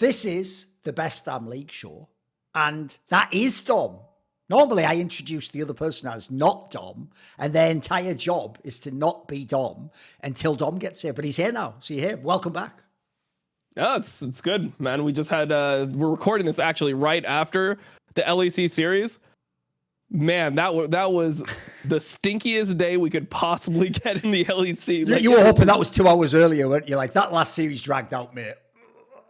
This is the Best Damn League show, and that is Dom. Normally, I introduce the other person as not Dom, and their entire job is to not be Dom until Dom gets here. But he's here now, so you're here. Welcome back. Yeah, it's good, man. We just had we're recording this actually right after the LEC series. Man, that was the stinkiest day we could possibly get in the LEC. Like, you were hoping that was 2 hours earlier, weren't you? Like, that last series dragged out, mate.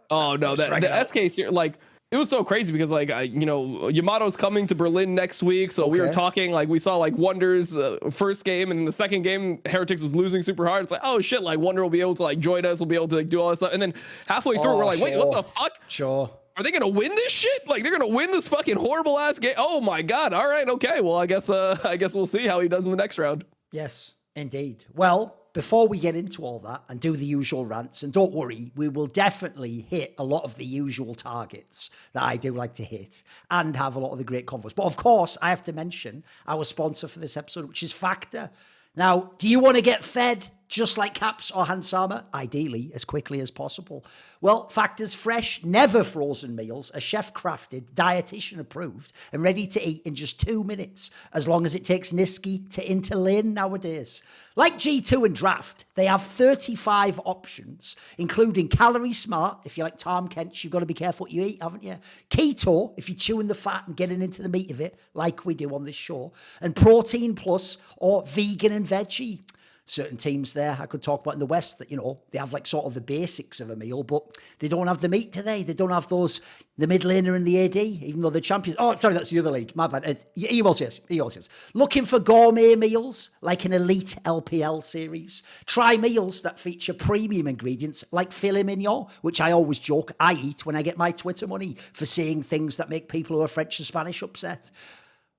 Oh no, the SK series, like, it was so crazy because, like, Yamato's coming to Berlin next week, so we were talking, like, we saw like Wonder's first game, and in the second game, Heretics was losing super hard. It's like, oh shit, like Wonder will be able to like join us, we'll be able to like do all this stuff, and then halfway through, we're like, wait, what the fuck? Sure. Are they gonna win this shit? Like, they're gonna win this fucking horrible ass game? Oh my god! All right, okay. Well, I guess we'll see how he does in the next round. Yes, indeed. Well, before we get into all that and do the usual rants, and don't worry, we will definitely hit a lot of the usual targets that I do like to hit and have a lot of the great convos. But of course, I have to mention our sponsor for this episode, which is Factor. Now, do you want to get fed just like Caps or Hansama? Ideally, as quickly as possible. Well, Factor's fresh, never frozen meals are chef-crafted, dietitian approved, and ready to eat in just 2 minutes, as long as it takes Niski to interlane nowadays. Like G2 and Draft, they have 35 options, including Calorie Smart. If you like Tom Kench, you've got to be careful what you eat, haven't you? Keto, if you're chewing the fat and getting into the meat of it, like we do on this show. And Protein Plus, or Vegan and Veggie. Certain teams there I could talk about in the West that, they have like sort of the basics of a meal, but they don't have the meat today. They don't have the mid laner and the AD, even though they're champions. Oh, sorry, that's the other league. My bad. EOS, yes. Looking for gourmet meals like an elite LPL series. Try meals that feature premium ingredients like filet mignon, which I always joke I eat when I get my Twitter money for saying things that make people who are French and Spanish upset.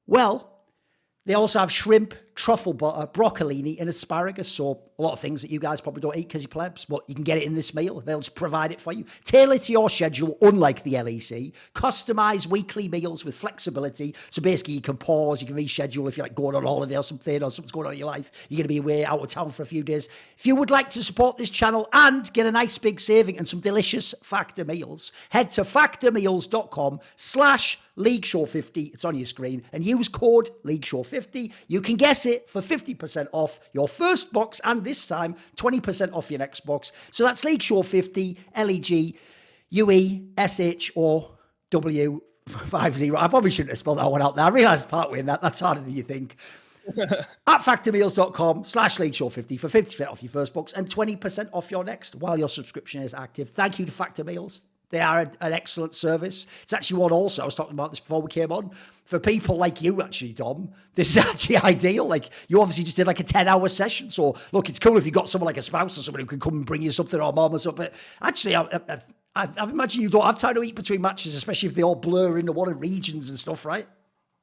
Well, they also have shrimp, truffle butter, broccolini, and asparagus. So a lot of things that you guys probably don't eat because you're plebs, but you can get it in this meal. They'll just provide it for you. Tailor to your schedule, unlike the LEC. Customize weekly meals with flexibility. So basically you can pause, you can reschedule if you're like going on holiday or something's going on in your life. You're going to be away out of town for a few days. If you would like to support this channel and get a nice big saving and some delicious Factor meals, head to factormeals.com/LeagueShow50. It's on your screen, and use code LeagueShow50. You can guess it for 50% off your first box, and this time 20% off your next box. So that's LeagueShow50, LEGUESHOW50. I probably shouldn't have spelled that one out there. I realised partway in that's harder than you think. At factormeals.com/LeagueShow50 for 50% off your first box and 20% off your next while your subscription is active. Thank you to Factor Meals. They are an excellent service. It's actually one also, I was talking about this before we came on, for people like you, actually, Dom. This is actually ideal. Like, you obviously just did like a 10-hour session. So, look, it's cool if you've got someone like a spouse or someone who can come and bring you something or mom or something. But actually, I imagine you don't have time to eat between matches, especially if they all blur into one of regions and stuff, right?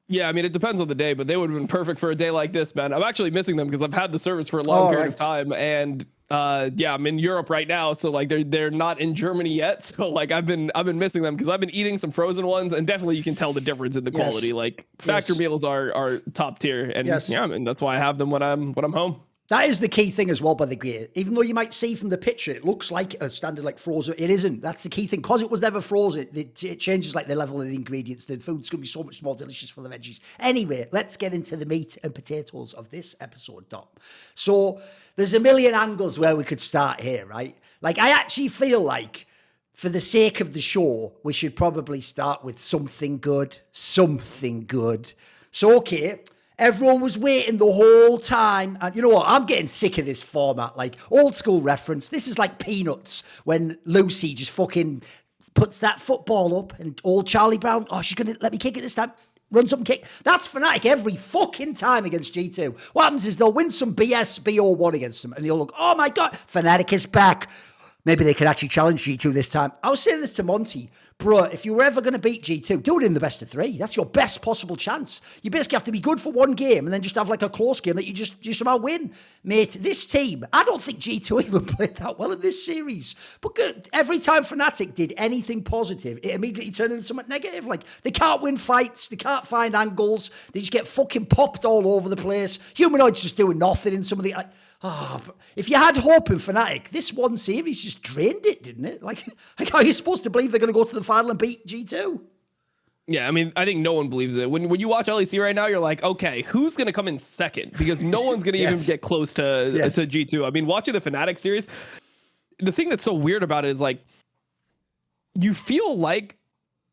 Yeah, I mean, it depends on the day, but they would have been perfect for a day like this, man. I'm actually missing them because I've had the service for a long period of time, and yeah, I'm in Europe right now, so like they're not in Germany yet. So like I've been missing them because I've been eating some frozen ones, and definitely you can tell the difference in the quality. Like Factor meals are top tier, and yeah, I mean, that's why I have them when I'm home. That is the key thing as well, by the way. Even though you might see from the picture, it looks like a standard like frozen. It isn't. That's the key thing. Because it was never frozen, it changes like the level of the ingredients. The food's going to be so much more delicious for the veggies. Anyway, let's get into the meat and potatoes of this episode, Dom. So there's a million angles where we could start here, right? Like, I actually feel like, for the sake of the show, we should probably start with something good. Something good. So, okay. Everyone was waiting the whole time. And you know what? I'm getting sick of this format. Like, old school reference. This is like Peanuts when Lucy just fucking puts that football up and old Charlie Brown, oh, she's going to let me kick it this time. Runs up and kick. That's Fnatic every fucking time against G2. What happens is they'll win some BS BO1 against them and you'll look, oh my God, Fnatic is back. Maybe they can actually challenge G2 this time. I was saying this to Monty. Bro, if you were ever going to beat G2, do it in the best of three. That's your best possible chance. You basically have to be good for one game and then just have like a close game that you somehow win. Mate, this team, I don't think G2 even played that well in this series. But good, every time Fnatic did anything positive, it immediately turned into something negative. Like, they can't win fights, they can't find angles, they just get fucking popped all over the place. Humanoids just doing nothing in some of the... But if you had hope in Fnatic, this one series just drained it, didn't it? Like how are you supposed to believe they're going to go to the final and beat G2? Yeah, I mean, I think no one believes it. When you watch LEC right now, you're like, okay, who's going to come in second? Because no one's going to even get close to G2. I mean, watching the Fnatic series, the thing that's so weird about it is like, you feel like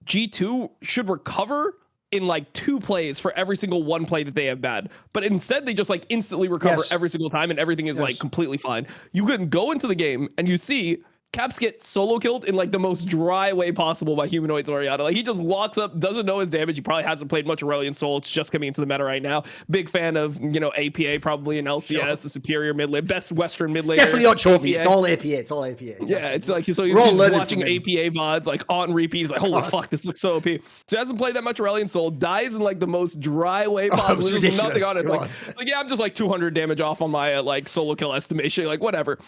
G2 should recover in like 2 plays for every single 1 play that they have bad, but instead they just like instantly recover every single time and everything is like completely fine. You can go into the game and you see Caps get solo killed in like the most dry way possible by Humanoid's Orianna. Like he just walks up, doesn't know his damage. He probably hasn't played much Aurelion Sol. It's just coming into the meta right now. Big fan of, you know, APA probably in LCS, the superior mid lane, best Western mid laner. Definitely not Chovy. It's all APA. It's all APA. Yeah, it's like, so he's just watching APA VODs like on repeat. He's like, holy fuck, this looks so OP. So he hasn't played that much Aurelion Sol, dies in like the most dry way possible. There's nothing on it. Like, yeah, I'm just like 200 damage off on my like solo kill estimation, like whatever.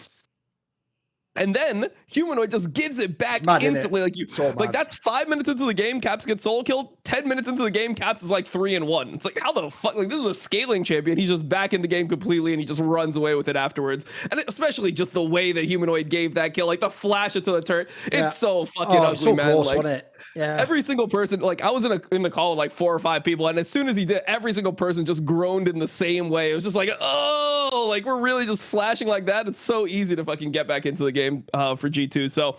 And then Humanoid just gives it back instantly. Like that's 5 minutes into the game, Caps gets solo killed. 10 minutes into the game, Caps is like 3-1. It's like, how the fuck? Like, this is a scaling champion. He's just back in the game completely, and he just runs away with it afterwards. And especially just the way that Humanoid gave that kill, like the flash into the turret. It's so fucking ugly, so man. Close, like, wasn't it? Yeah. Every single person, like I was in the call with like 4 or 5 people, and as soon as he did, every single person just groaned in the same way. It was just like, oh, like we're really just flashing like that. It's so easy to fucking get back into the game for G2. So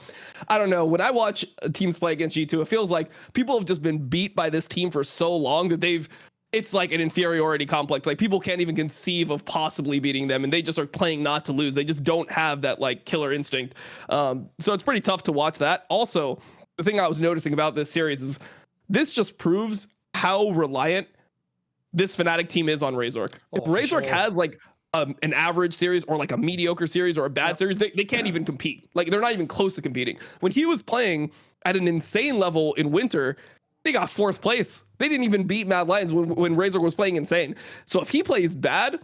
I don't know. When I watch teams play against G2, it feels like people have just been beat by this team for so long that it's like an inferiority complex. Like people can't even conceive of possibly beating them, and they just are playing not to lose. They just don't have that like killer instinct. So it's pretty tough to watch that. Also, the thing I was noticing about this series is this just proves how reliant this Fnatic team is on Razork. If Razork has like an average series or like a mediocre series or a bad series, they can't even compete. Like they're not even close to competing. When he was playing at an insane level in winter, they got 4th place. They didn't even beat Mad Lions when Razork was playing insane. So if he plays bad,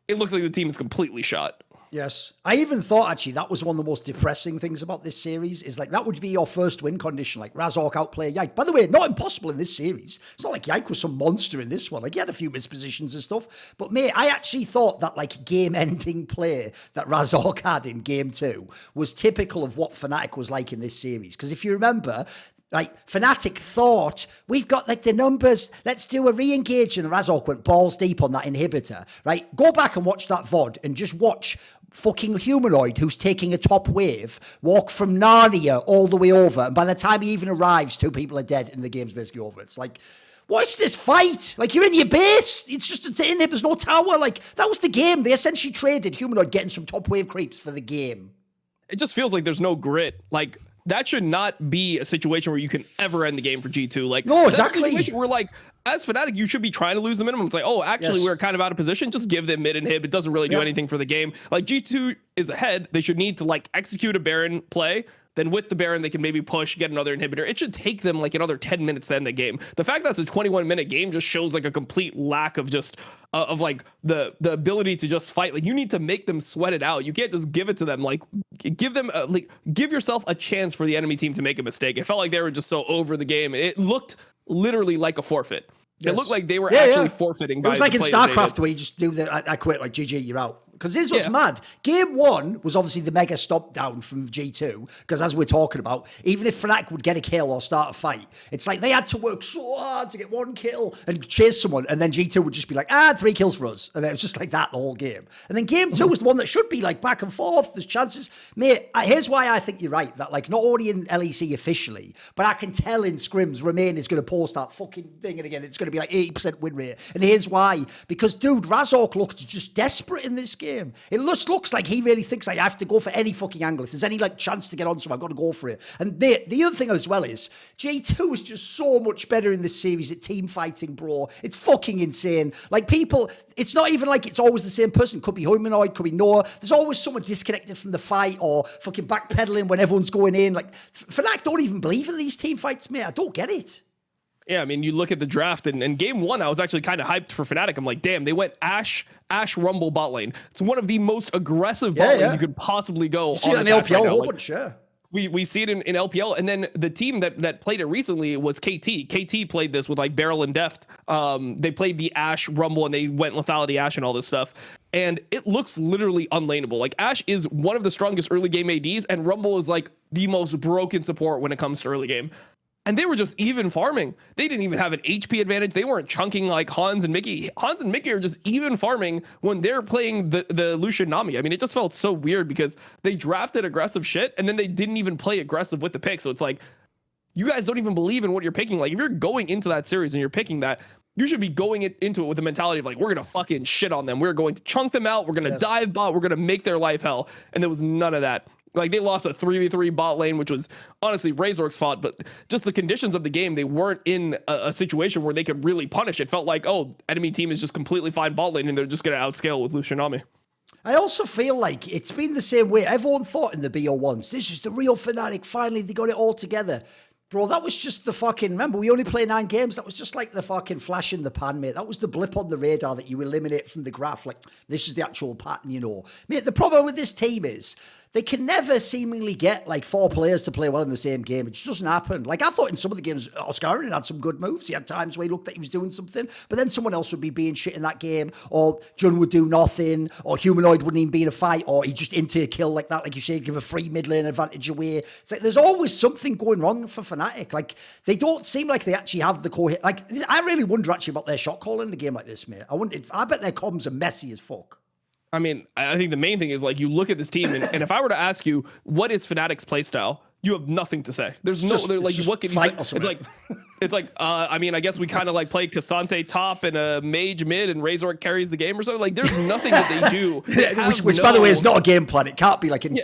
it looks like the team is completely shot. Yes. I even thought, actually, that was one of the most depressing things about this series, is like, that would be your first win condition, like Razork outplay Yike. By the way, not impossible in this series. It's not like Yike was some monster in this one. Like, he had a few mispositions and stuff. But, mate, I actually thought that, like, game-ending play that Razork had in Game 2 was typical of what Fnatic was like in this series. Because if you remember, like, Fnatic thought, we've got, like, the numbers, let's do a re-engage, and Razork went balls deep on that inhibitor, right? Go back and watch that VOD and just watch fucking Humanoid, who's taking a top wave, walk from Narnia all the way over, and by the time he even arrives, 2 people are dead and the game's basically over. It's like, what's this fight? Like, you're in your base. It's just a thing. There's no tower. Like, that was the game. They essentially traded Humanoid getting some top wave creeps for the game. It just feels like there's no grit. Like, that should not be a situation where you can ever end the game for G2. Like, no, exactly. That's a situation where, like, as Fnatic, you should be trying to lose the minimum. It's like, oh, actually, we're kind of out of position. Just give them mid inhib. It doesn't really do anything for the game. Like, G2 is ahead. They should need to, like, execute a Baron play. Then with the Baron, they can maybe push, get another inhibitor. It should take them, like, another 10 minutes to end the game. The fact that it's a 21-minute game just shows, like, a complete lack of just, like, the ability to just fight. Like, you need to make them sweat it out. You can't just give it to them. Like, give them, like, give yourself a chance for the enemy team to make a mistake. It felt like they were just so over the game. It looked literally like a forfeit. It looked like they were actually forfeiting. It was like in StarCraft where you just do I quit, like GG, you're out. Because this was mad. Game 1 was obviously the mega stomp down from G2. Because as we're talking about, even if Fnatic would get a kill or start a fight, it's like they had to work so hard to get 1 kill and chase someone. And then G2 would just be like, 3 kills for us. And then it was just like that the whole game. And then Game 2 was the one that should be like back and forth. There's chances. Mate, here's why I think you're right. That like not only in LEC officially, but I can tell in scrims, Remain is going to post that fucking thing. And again, it's going to be like 80% win rate. And here's why. Because, dude, Razork looked just desperate in this game. It looks like he really thinks I have to go for any fucking angle. If there's any like chance to get on someone, I've got to go for it. And mate, the other thing as well is G2 is just so much better in this series at team fighting, bro. It's fucking insane. Like people, it's not even like it's always the same person. Could be Humanoid, could be Noah. There's always someone disconnected from the fight or fucking backpedaling when everyone's going in. Like Fnatic don't even believe in these team fights, mate. I don't get it. Yeah, I mean, you look at the draft and Game 1, I was actually kind of hyped for Fnatic. I'm like, damn, they went Ashe, Rumble bot lane. It's one of the most aggressive bot lanes you could possibly go. You see that in LPL a whole bunch, we see it in LPL, and then the team that played it recently was KT. KT played this with like Beryl and Deft. They played the Ashe Rumble, and they went lethality Ashe and all this stuff. And it looks literally unlaneable. Like Ashe is one of the strongest early game ADs, and Rumble is like the most broken support when it comes to early game. And they were just even farming. They didn't even have an HP advantage. They weren't chunking like Hans and Mickey. Hans and Mickey are just even farming when they're playing the Lucian Nami. I mean, it just felt so weird because they drafted aggressive shit and then they didn't even play aggressive with the pick. So it's like, you guys don't even believe in what you're picking. Like if you're going into that series and you're picking that, you should be going into it with the mentality of like, we're going to fucking shit on them. We're going to chunk them out. We're going to dive bot. We're going to make their life hell. And there was none of that. Like they lost a 3v3 bot lane, which was honestly Razork's fault, but just the conditions of the game, they weren't in a situation where they could really punish. It felt like, oh, enemy team is just completely fine bot lane and they're just going to outscale with Lucian Nami. I also feel like it's been the same way. Everyone thought in the BO1s, this is the real Fnatic. Finally, they got it all together. Bro, that was just the fucking... Remember, we only play 9 games. That was just like the fucking flash in the pan, mate. That was the blip on the radar that you eliminate from the graph. Like, this is the actual pattern, you know. Mate, the problem with this team is they can never seemingly get, like, 4 players to play well in the same game. It just doesn't happen. Like, I thought in some of the games, Oscar had some good moves. He had times where he looked like he was doing something, but then someone else would be being shit in that game, or Jun would do nothing, or Humanoid wouldn't even be in a fight, or he just into a kill like that, like you say, give a free mid lane advantage away. It's like, there's always something going wrong for Fnatic. Like, they don't seem like they actually have the core. Like, I really wonder actually about their shot calling in a game like this, mate. I bet their comms are messy as fuck. I mean, I think the main thing is like you look at this team, and if I were to ask you what is Fnatic's playstyle, you have nothing to say. There's no, like, what can you say? It's like, I mean, I guess we kind of like play Cassante top and a mage mid, and Razor carries the game or something. Like, there's nothing that they do. Which by the way, is not a game plan. It can't be like in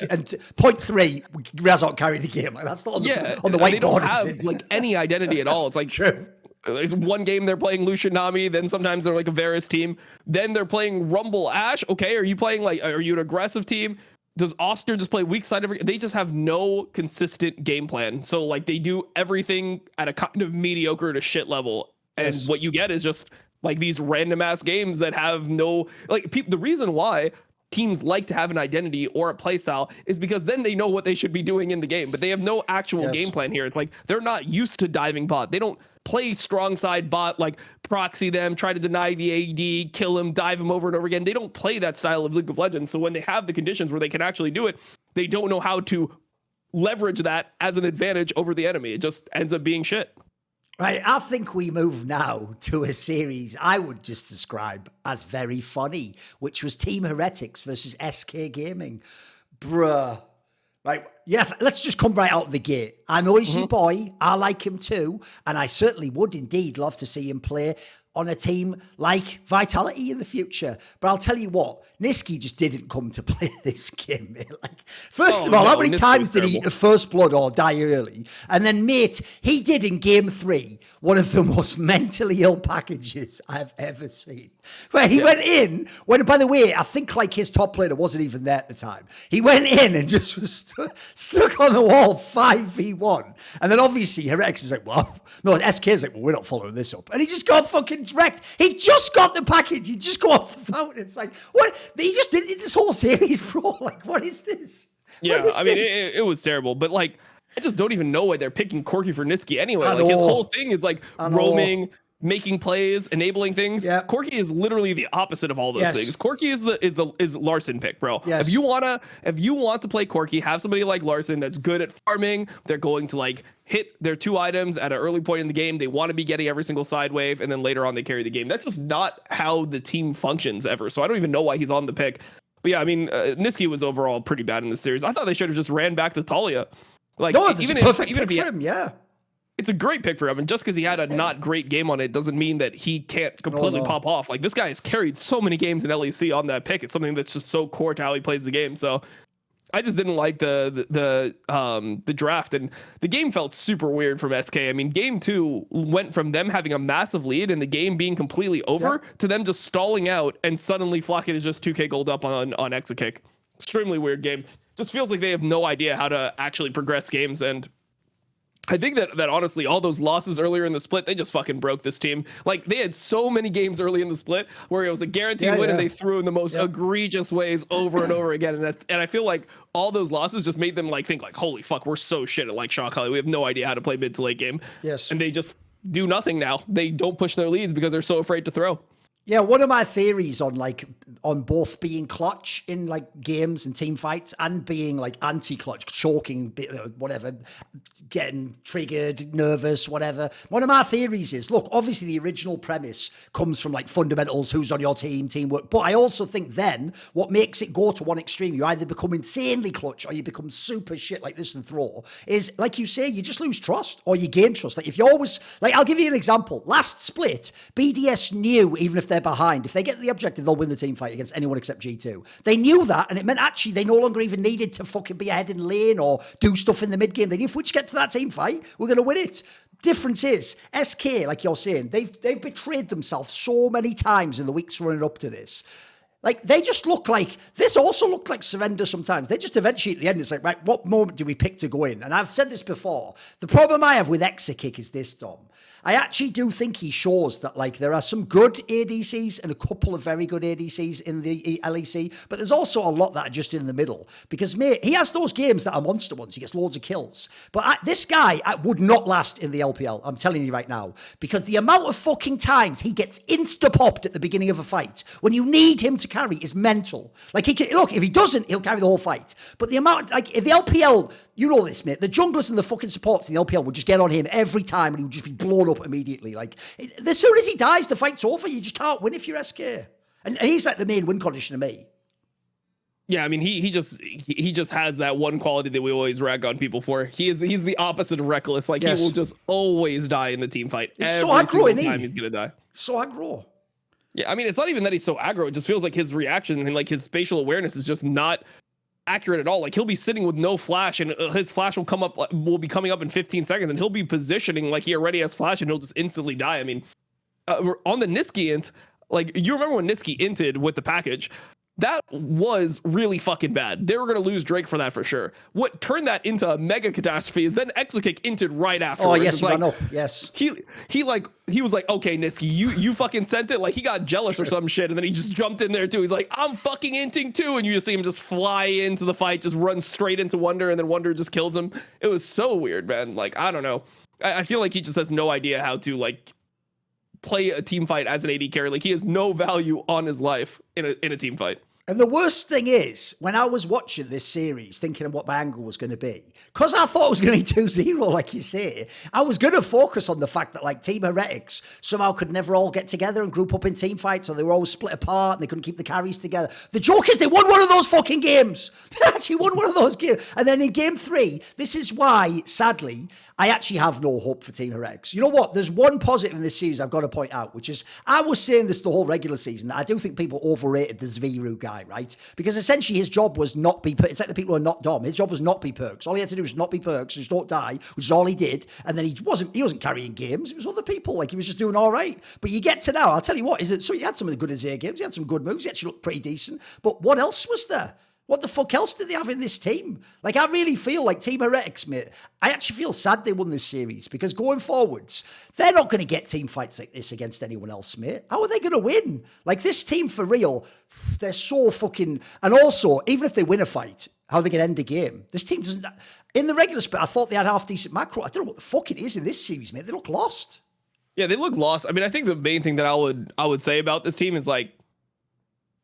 point 3, Razor carry the game. Like that's not on the whiteboard. They don't have like any identity at all. It's like. True. It's one game they're playing Lucian Nami, then sometimes they're like a Varus team, then they're playing Rumble Ashe. Okay, are you playing like, are you an aggressive team? Does Oster just play weak side every? They just have no consistent game plan. So like they do everything at a kind of mediocre to shit level, and what you get is just like these random ass games that have no like. The reason why teams like to have an identity or a play style is because then they know what they should be doing in the game, but they have no actual game plan here. It's like they're not used to diving bot. They don't play strong side bot, like proxy them, try to deny the AD, kill him, dive him over and over again. They don't play that style of League of Legends. So when they have the conditions where they can actually do it, they don't know how to leverage that as an advantage over the enemy. It just ends up being shit. Right, I think we move now to a series I would just describe as very funny, which was Team Heretics versus SK Gaming. Bruh. Right, yeah, let's just come right out of the gate. I know he's your boy. I like him too. And I certainly would indeed love to see him play on a team like Vitality in the future. But I'll tell you what, Nisqy just didn't come to play this game, mate. Like, first of all, how many times did he eat the first blood or die early? And then, mate, he did in game 3 one of the most mentally ill packages I've ever seen. Where he went in, when, by the way, I think like his top laner wasn't even there at the time. He went in and just was stuck on the wall 5v1. And then obviously Heretics is like, well, no, SK is like, well, we're not following this up. And he just got fucking wrecked. He just got the package. He just got off the fountain. It's like, what? He just did this whole series, bro. Like, what is this? Yeah, I mean, it was terrible. But like, I just don't even know why they're picking Corki for Nisqy anyway. Like, his whole thing is like roaming, making plays, enabling things. Yeah. Corki is literally the opposite of all those things. Corki is Larson pick, bro. Yes. If you want to play Corki, have somebody like Larson that's good at farming. They're going to like hit their 2 items at an early point in the game. They want to be getting every single side wave, and then later on they carry the game. That's just not how the team functions ever. So I don't even know why he's on the pick. But yeah, I mean, Nisqy was overall pretty bad in this series. I thought they should have just ran back to Talia. Like, no, even if him, it's a great pick for him, and just because he had a not great game on it doesn't mean that he can't completely pop off. Like, this guy has carried so many games in LEC on that pick. It's something that's just so core to how he plays the game. So I just didn't like the draft, and the game felt super weird from SK. I mean, game 2 went from them having a massive lead and the game being completely over to them just stalling out, and suddenly Flocket is just 2k gold up on Exakick. Extremely weird game. Just feels like they have no idea how to actually progress games, and I think that honestly, all those losses earlier in the split, they just fucking broke this team. Like, they had so many games early in the split where it was a guaranteed win, and they threw in the most egregious ways over and over again. And I feel like all those losses just made them like think like, holy fuck, we're so shit at like shot calling. We have no idea how to play mid to late game. Yes. And they just do nothing now. They don't push their leads because they're so afraid to throw. Yeah, one of my theories on both being clutch in like games and team fights and being like anti-clutch, choking, whatever, getting triggered, nervous, whatever. One of my theories is, look, obviously the original premise comes from like fundamentals, who's on your team, teamwork. But I also think then what makes it go to one extreme, you either become insanely clutch or you become super shit like this and throw, is like you say, you just lose trust or you gain trust. Like if you always, like I'll give you an example. Last split, BDS knew even if they're behind, if they get the objective, they'll win the team fight against anyone except G2. They knew that, and it meant actually they no longer even needed to fucking be ahead in lane or do stuff in the mid game. They knew if we just get to that team fight, we're going to win it. Difference is, SK, like you're saying, they've betrayed themselves so many times in the weeks running up to this. Like, they just look like, this also looked like surrender sometimes. They just eventually at the end, it's like, right, what moment do we pick to go in? And I've said this before. The problem I have with Exakick is this, Dom. I actually do think he shows that, like, there are some good ADCs and a couple of very good ADCs in the LEC, but there's also a lot that are just in the middle. Because, mate, he has those games that are monster ones. He gets loads of kills. But this guy would not last in the LPL, I'm telling you right now. Because the amount of fucking times he gets insta-popped at the beginning of a fight, when you need him to carry, is mental. Like, he can, look, if he doesn't, he'll carry the whole fight. But the amount, like, if the LPL, you know this, mate, the junglers and the fucking supports in the LPL would just get on him every time and he would just be blown up immediately. Like, as soon as he dies, the fight's over. You just can't win if you're SK. And he's like the main win condition to me. Yeah, I mean, he just has that one quality that we always rag on people for. He's the opposite of reckless. Like, yes. He will just always die in the team fight. It's so aggro, isn't he? Time he's gonna die. So aggro. Yeah, I mean, it's not even that he's so aggro. It just feels like his reaction and like his spatial awareness is just not accurate at all. Like, he'll be sitting with no flash and his flash will be coming up in 15 seconds and he'll be positioning like he already has flash and he'll just instantly die. I mean, on the Niski int, like, you remember when Niski inted with the package, that was really fucking bad. They were going to lose Drake for that for sure. What turned that into a mega catastrophe is then Exakick inted right after. Oh, yes, like, no, yes. He was like, okay, Niski, you fucking sent it. Like, he got jealous or some shit, and then he just jumped in there too. He's like, I'm fucking inting too, and you just see him just fly into the fight, just run straight into Wonder, and then Wonder just kills him. It was so weird, man. Like, I don't know. I feel like he just has no idea how to like play a team fight as an AD carry. Like, he has no value on his life in a team fight. And the worst thing is, when I was watching this series, thinking of what my angle was going to be, because I thought it was going to be 2-0, like you say, I was going to focus on the fact that, like, Team Heretics somehow could never all get together and group up in team fights, or they were always split apart and they couldn't keep the carries together. The joke is they won one of those fucking games. They actually won one of those games. And then in game 3, this is why, sadly, I actually have no hope for Team Heretics. You know what? There's one positive in this series I've got to point out, which is, I was saying this the whole regular season, that I do think people overrated the Zviru guy, right? Because essentially his job was not be, it's like the people who are not Dom, his job was not be perks. All he had to do was not be perks, just don't die, which is all he did. And then he wasn't carrying games, it was other people, like he was just doing all right. But you get to now, I'll tell you what, so he had some of the good Azir games, he had some good moves, he actually looked pretty decent. But what else was there? What the fuck else did they have in this team? Like, I really feel like Team Heretics, mate, I actually feel sad they won this series, because going forwards, they're not going to get team fights like this against anyone else, mate. How are they going to win? Like, this team, for real, they're so fucking... And also, even if they win a fight, how they can end a game. This team doesn't... In the regular split, I thought they had half-decent macro. I don't know what the fuck it is in this series, mate. They look lost. Yeah, they look lost. I mean, I think the main thing that I would say about this team is, like,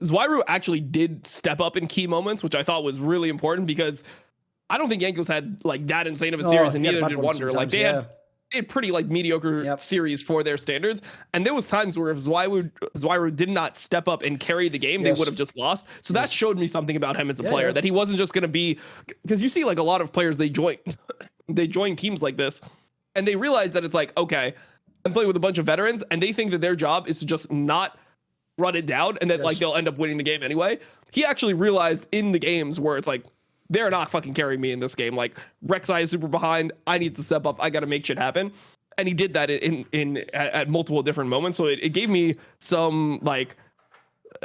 Zwiru actually did step up in key moments, which I thought was really important, because I don't think Jankos had like that insane of a series, and neither did Wonder. Like, they had pretty like mediocre series for their standards, and there was times where if Zwiru did not step up and carry the game, they would have just lost. So that showed me something about him as a player, that he wasn't just going to be, because you see like a lot of players, they join teams like this, and they realize that it's like, okay, I'm playing with a bunch of veterans, and they think that their job is to just not run it down, and then like they'll end up winning the game anyway. He actually realized in the games where it's like, they're not fucking carrying me in this game. Like, Rek'Sai is super behind. I need to step up. I got to make shit happen. And he did that at multiple different moments. So it gave me some like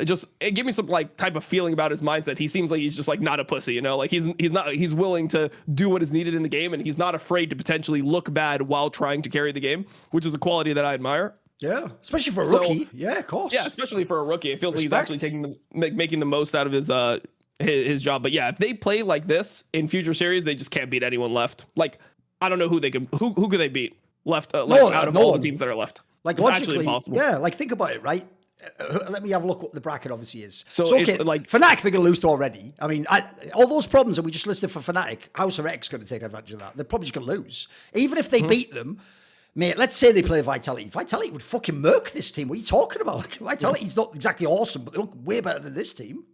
just give me some like type of feeling about his mindset. He seems like he's just like not a pussy, you know, like he's willing to do what is needed in the game, and he's not afraid to potentially look bad while trying to carry the game, which is a quality that I admire. Yeah, especially for a rookie. Yeah, of course. Yeah, especially for a rookie, it feels like he's actually making the most out of his job. But yeah, if they play like this in future series, they just can't beat anyone left. Like, I don't know who could they beat left out of all the teams that are left. Like, it's logically, actually impossible. Yeah, like think about it, right? Let me have a look what the bracket obviously is. So okay, like Fnatic, they're going to lose to already. I mean, all those problems that we just listed for Fnatic, how's Heretics going to take advantage of that? They're probably just going to lose. Even if they beat them, mate, let's say they play Vitality. Vitality would fucking murk this team. What are you talking about? Like, Vitality's not exactly awesome, but they look way better than this team.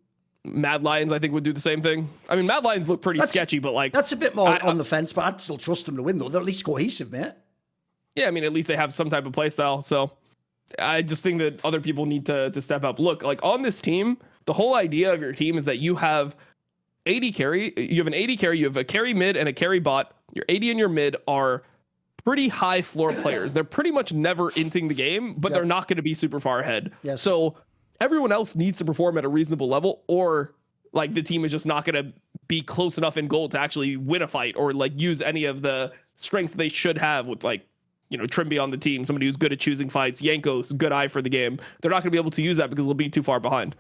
Mad Lions, I think, would do the same thing. I mean, Mad Lions look pretty sketchy, but like... That's a bit more on the fence, but I'd still trust them to win, though. They're at least cohesive, mate. Yeah, I mean, at least they have some type of play style, so... I just think that other people need to step up. Look, like on this team, the whole idea of your team is that you have AD carry, you have an AD carry, you have a carry mid and a carry bot. Your AD and your mid are pretty high floor players. They're pretty much never inting the game, but they're not going to be super far ahead. Yes. So everyone else needs to perform at a reasonable level, or like the team is just not going to be close enough in goal to actually win a fight or like use any of the strengths they should have with like, you know, Trimby on the team, somebody who's good at choosing fights, Yanko's good eye for the game. They're not going to be able to use that because they'll be too far behind.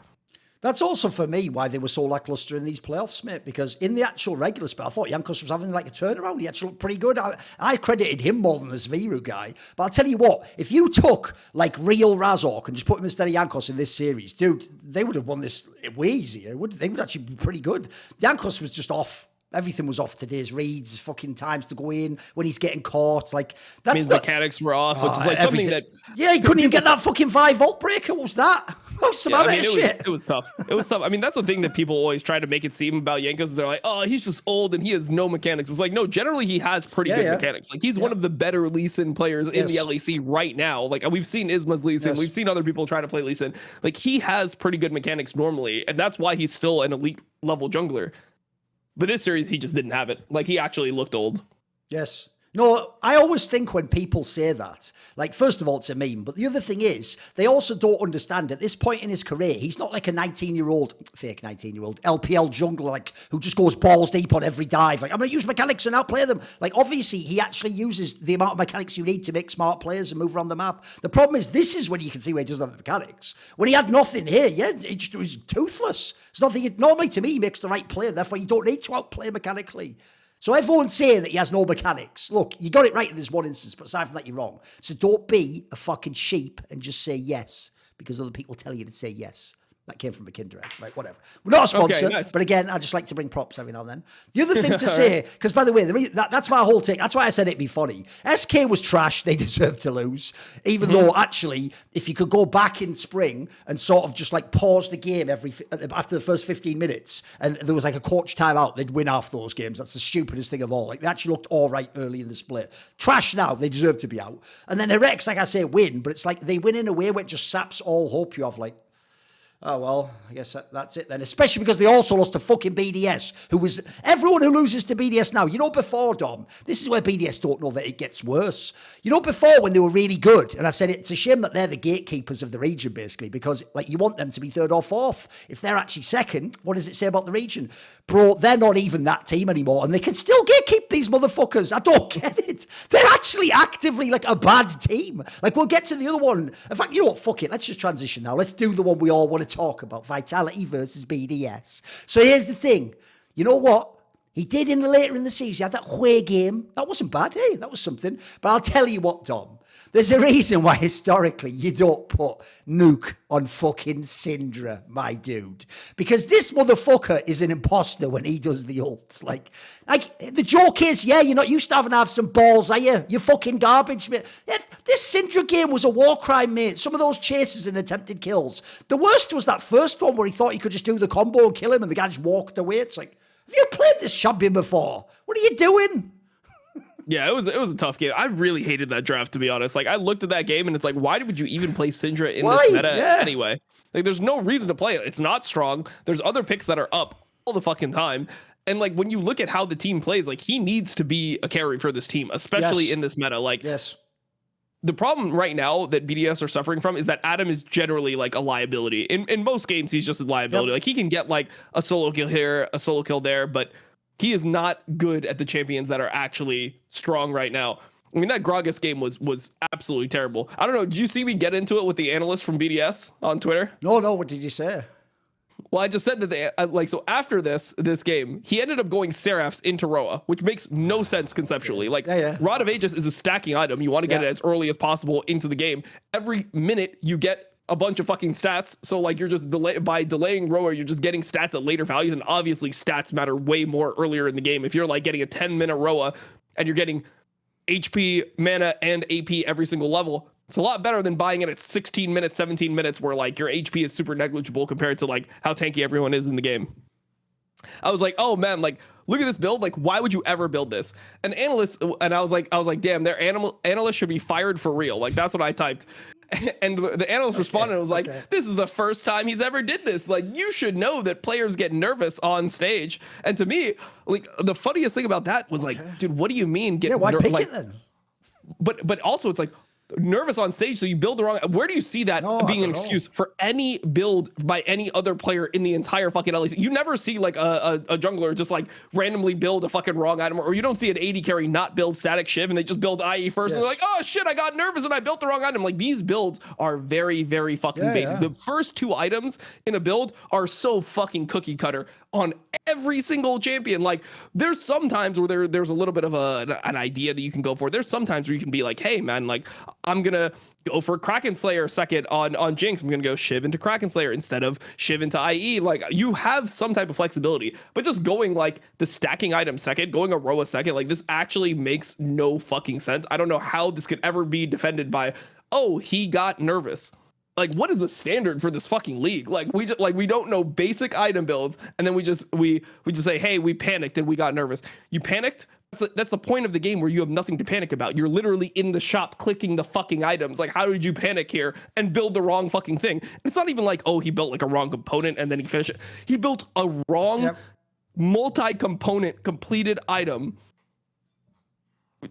That's also for me why they were so lackluster in these playoffs, mate, because in the actual regular spell, I thought Jankos was having like a turnaround. He actually looked pretty good. I credited him more than this Viru guy. But I'll tell you what, if you took like real Razork and just put him instead of Jankos in this series, dude, they would have won this way easier. They would actually be pretty good. Jankos was just off. Everything was off today's reads, fucking times to go in when he's getting caught. Like that's the mechanics were off, which is like something that he couldn't even get that fucking 5-volt breaker. What was that? That was some shit. It was tough. It was tough. I mean, that's the thing that people always try to make it seem about Jankos. They're like, oh, he's just old and he has no mechanics. It's like, no, generally he has pretty good mechanics. Like he's one of the better Lee Sin players in the LEC right now. Like we've seen Isma's Lee Sin. We've seen other people try to play Lee Sin. Like he has pretty good mechanics normally, and that's why he's still an elite level jungler. But this series, he just didn't have it. Like, he actually looked old. Yes. No, I always think when people say that, like, first of all, it's a meme. But the other thing is, they also don't understand at this point in his career, he's not like a 19-year-old, fake 19-year-old, LPL jungler, like, who just goes balls deep on every dive. Like, I'm going to use mechanics and outplay them. Like, obviously, he actually uses the amount of mechanics you need to make smart players and move around the map. The problem is, this is when you can see where he doesn't have the mechanics. When he had nothing here, he was toothless. It's nothing. Normally, to me, he makes the right play. Therefore, you don't need to outplay mechanically. So everyone's saying that he has no mechanics. Look, you got it right in this one instance, but aside from that, you're wrong. So don't be a fucking sheep and just say yes because other people tell you to say yes. That came from McKinder, right? Whatever. We're not a sponsor, okay, nice. But again, I just like to bring props every now and then. The other thing to say, because by the way, that's my whole take. That's why I said it'd be funny. SK was trash. They deserved to lose. Even though, actually, if you could go back in spring and sort of just like pause the game after the first 15 minutes and there was like a coach timeout, they'd win half those games. That's the stupidest thing of all. Like they actually looked all right early in the split. Trash now. They deserve to be out. And then Heretics, like I say, win, but it's like they win in a way where it just saps all hope you have. Like, oh, well, I guess that's it then. Especially because they also lost to fucking BDS, who was... Everyone who loses to BDS now, you know before, Dom, this is where BDS don't know that it gets worse. You know before when they were really good, and I said it's a shame that they're the gatekeepers of the region, basically, because like you want them to be third or fourth. If they're actually second, what does it say about the region? Bro, they're not even that team anymore, and they can still gatekeep these motherfuckers. I don't get it. They're actually actively like a bad team. Like, we'll get to the other one. In fact, you know what? Fuck it. Let's just transition now. Let's do the one we all want to talk about. Vitality versus BDS. So here's the thing. You know what? He did later in the season. He had that Hue game. That wasn't bad, hey? That was something. But I'll tell you what, Dom. There's a reason why historically you don't put Nuke on fucking Syndra, my dude. Because this motherfucker is an imposter when he does the ults. Like the joke is, yeah, you're not used to having to have some balls, are you? You're fucking garbage, mate. This Syndra game was a war crime, mate. Some of those chases and attempted kills. The worst was that first one where he thought he could just do the combo and kill him and the guy just walked away. It's like, have you played this champion before? What are you doing? Yeah, it was a tough game. I really hated that draft, to be honest. Like, I looked at that game and it's like, why would you even play Syndra in this meta anyway? Like, there's no reason to play it. It's not strong. There's other picks that are up all the fucking time. And like, when you look at how the team plays, like, he needs to be a carry for this team, especially in this meta. Like, the problem right now that BDS are suffering from is that Adam is generally like a liability. In most games, he's just a liability. Like he can get like a solo kill here, a solo kill there, but he is not good at the champions that are actually strong right now. I mean, that Gragas game was absolutely terrible. I don't know. Did you see me get into it with the analyst from BDS on Twitter? No. What did you say? Well, I just said that they so after this game, he ended up going Seraphs into Roa, which makes no sense conceptually. Like Rod of Aegis is a stacking item. You want to get it as early as possible into the game. Every minute you get a bunch of fucking stats. So like you're just by delaying Roa, you're just getting stats at later values. And obviously stats matter way more earlier in the game. If you're like getting a 10-minute Roa and you're getting HP, mana, and AP every single level, it's a lot better than buying it at 16 minutes, 17 minutes, where like your HP is super negligible compared to like how tanky everyone is in the game. I was like, oh man, like look at this build. Like, why would you ever build this? And the analyst, and I was like, damn, their analyst should be fired for real. Like that's what I typed. And the analyst responded and was like, this is the first time he's ever did this. Like, you should know that players get nervous on stage. And to me, like the funniest thing about that was like, dude, what do you mean get why pick it then? But also it's like, nervous on stage, so you build the wrong. Where do you see that being an excuse for any build by any other player in the entire fucking LEC? You never see like a jungler just like randomly build a fucking wrong item, or you don't see an AD carry not build static Shiv and they just build IE first and they're like, oh shit, I got nervous and I built the wrong item. Like these builds are very, very fucking basic. The first two items in a build are so fucking cookie cutter on every single champion. Like there's sometimes where there's a little bit of an idea that you can go for. There's sometimes where you can be like, hey man, like I'm gonna go for Kraken Slayer second on Jinx. I'm gonna go Shiv into Kraken Slayer instead of Shiv into IE. Like you have some type of flexibility, but just going like the stacking item second, going a Roa second, like this actually makes no fucking sense. I don't know how this could ever be defended by, oh, he got nervous. Like, what is the standard for this fucking league? Like, we don't know basic item builds, and then we just say, hey, we panicked and we got nervous. You panicked? That's the point of the game where you have nothing to panic about. You're literally in the shop clicking the fucking items. Like, how did you panic here and build the wrong fucking thing? And it's not even like, oh, he built like a wrong component and then he finished it. He built a wrong multi-component completed item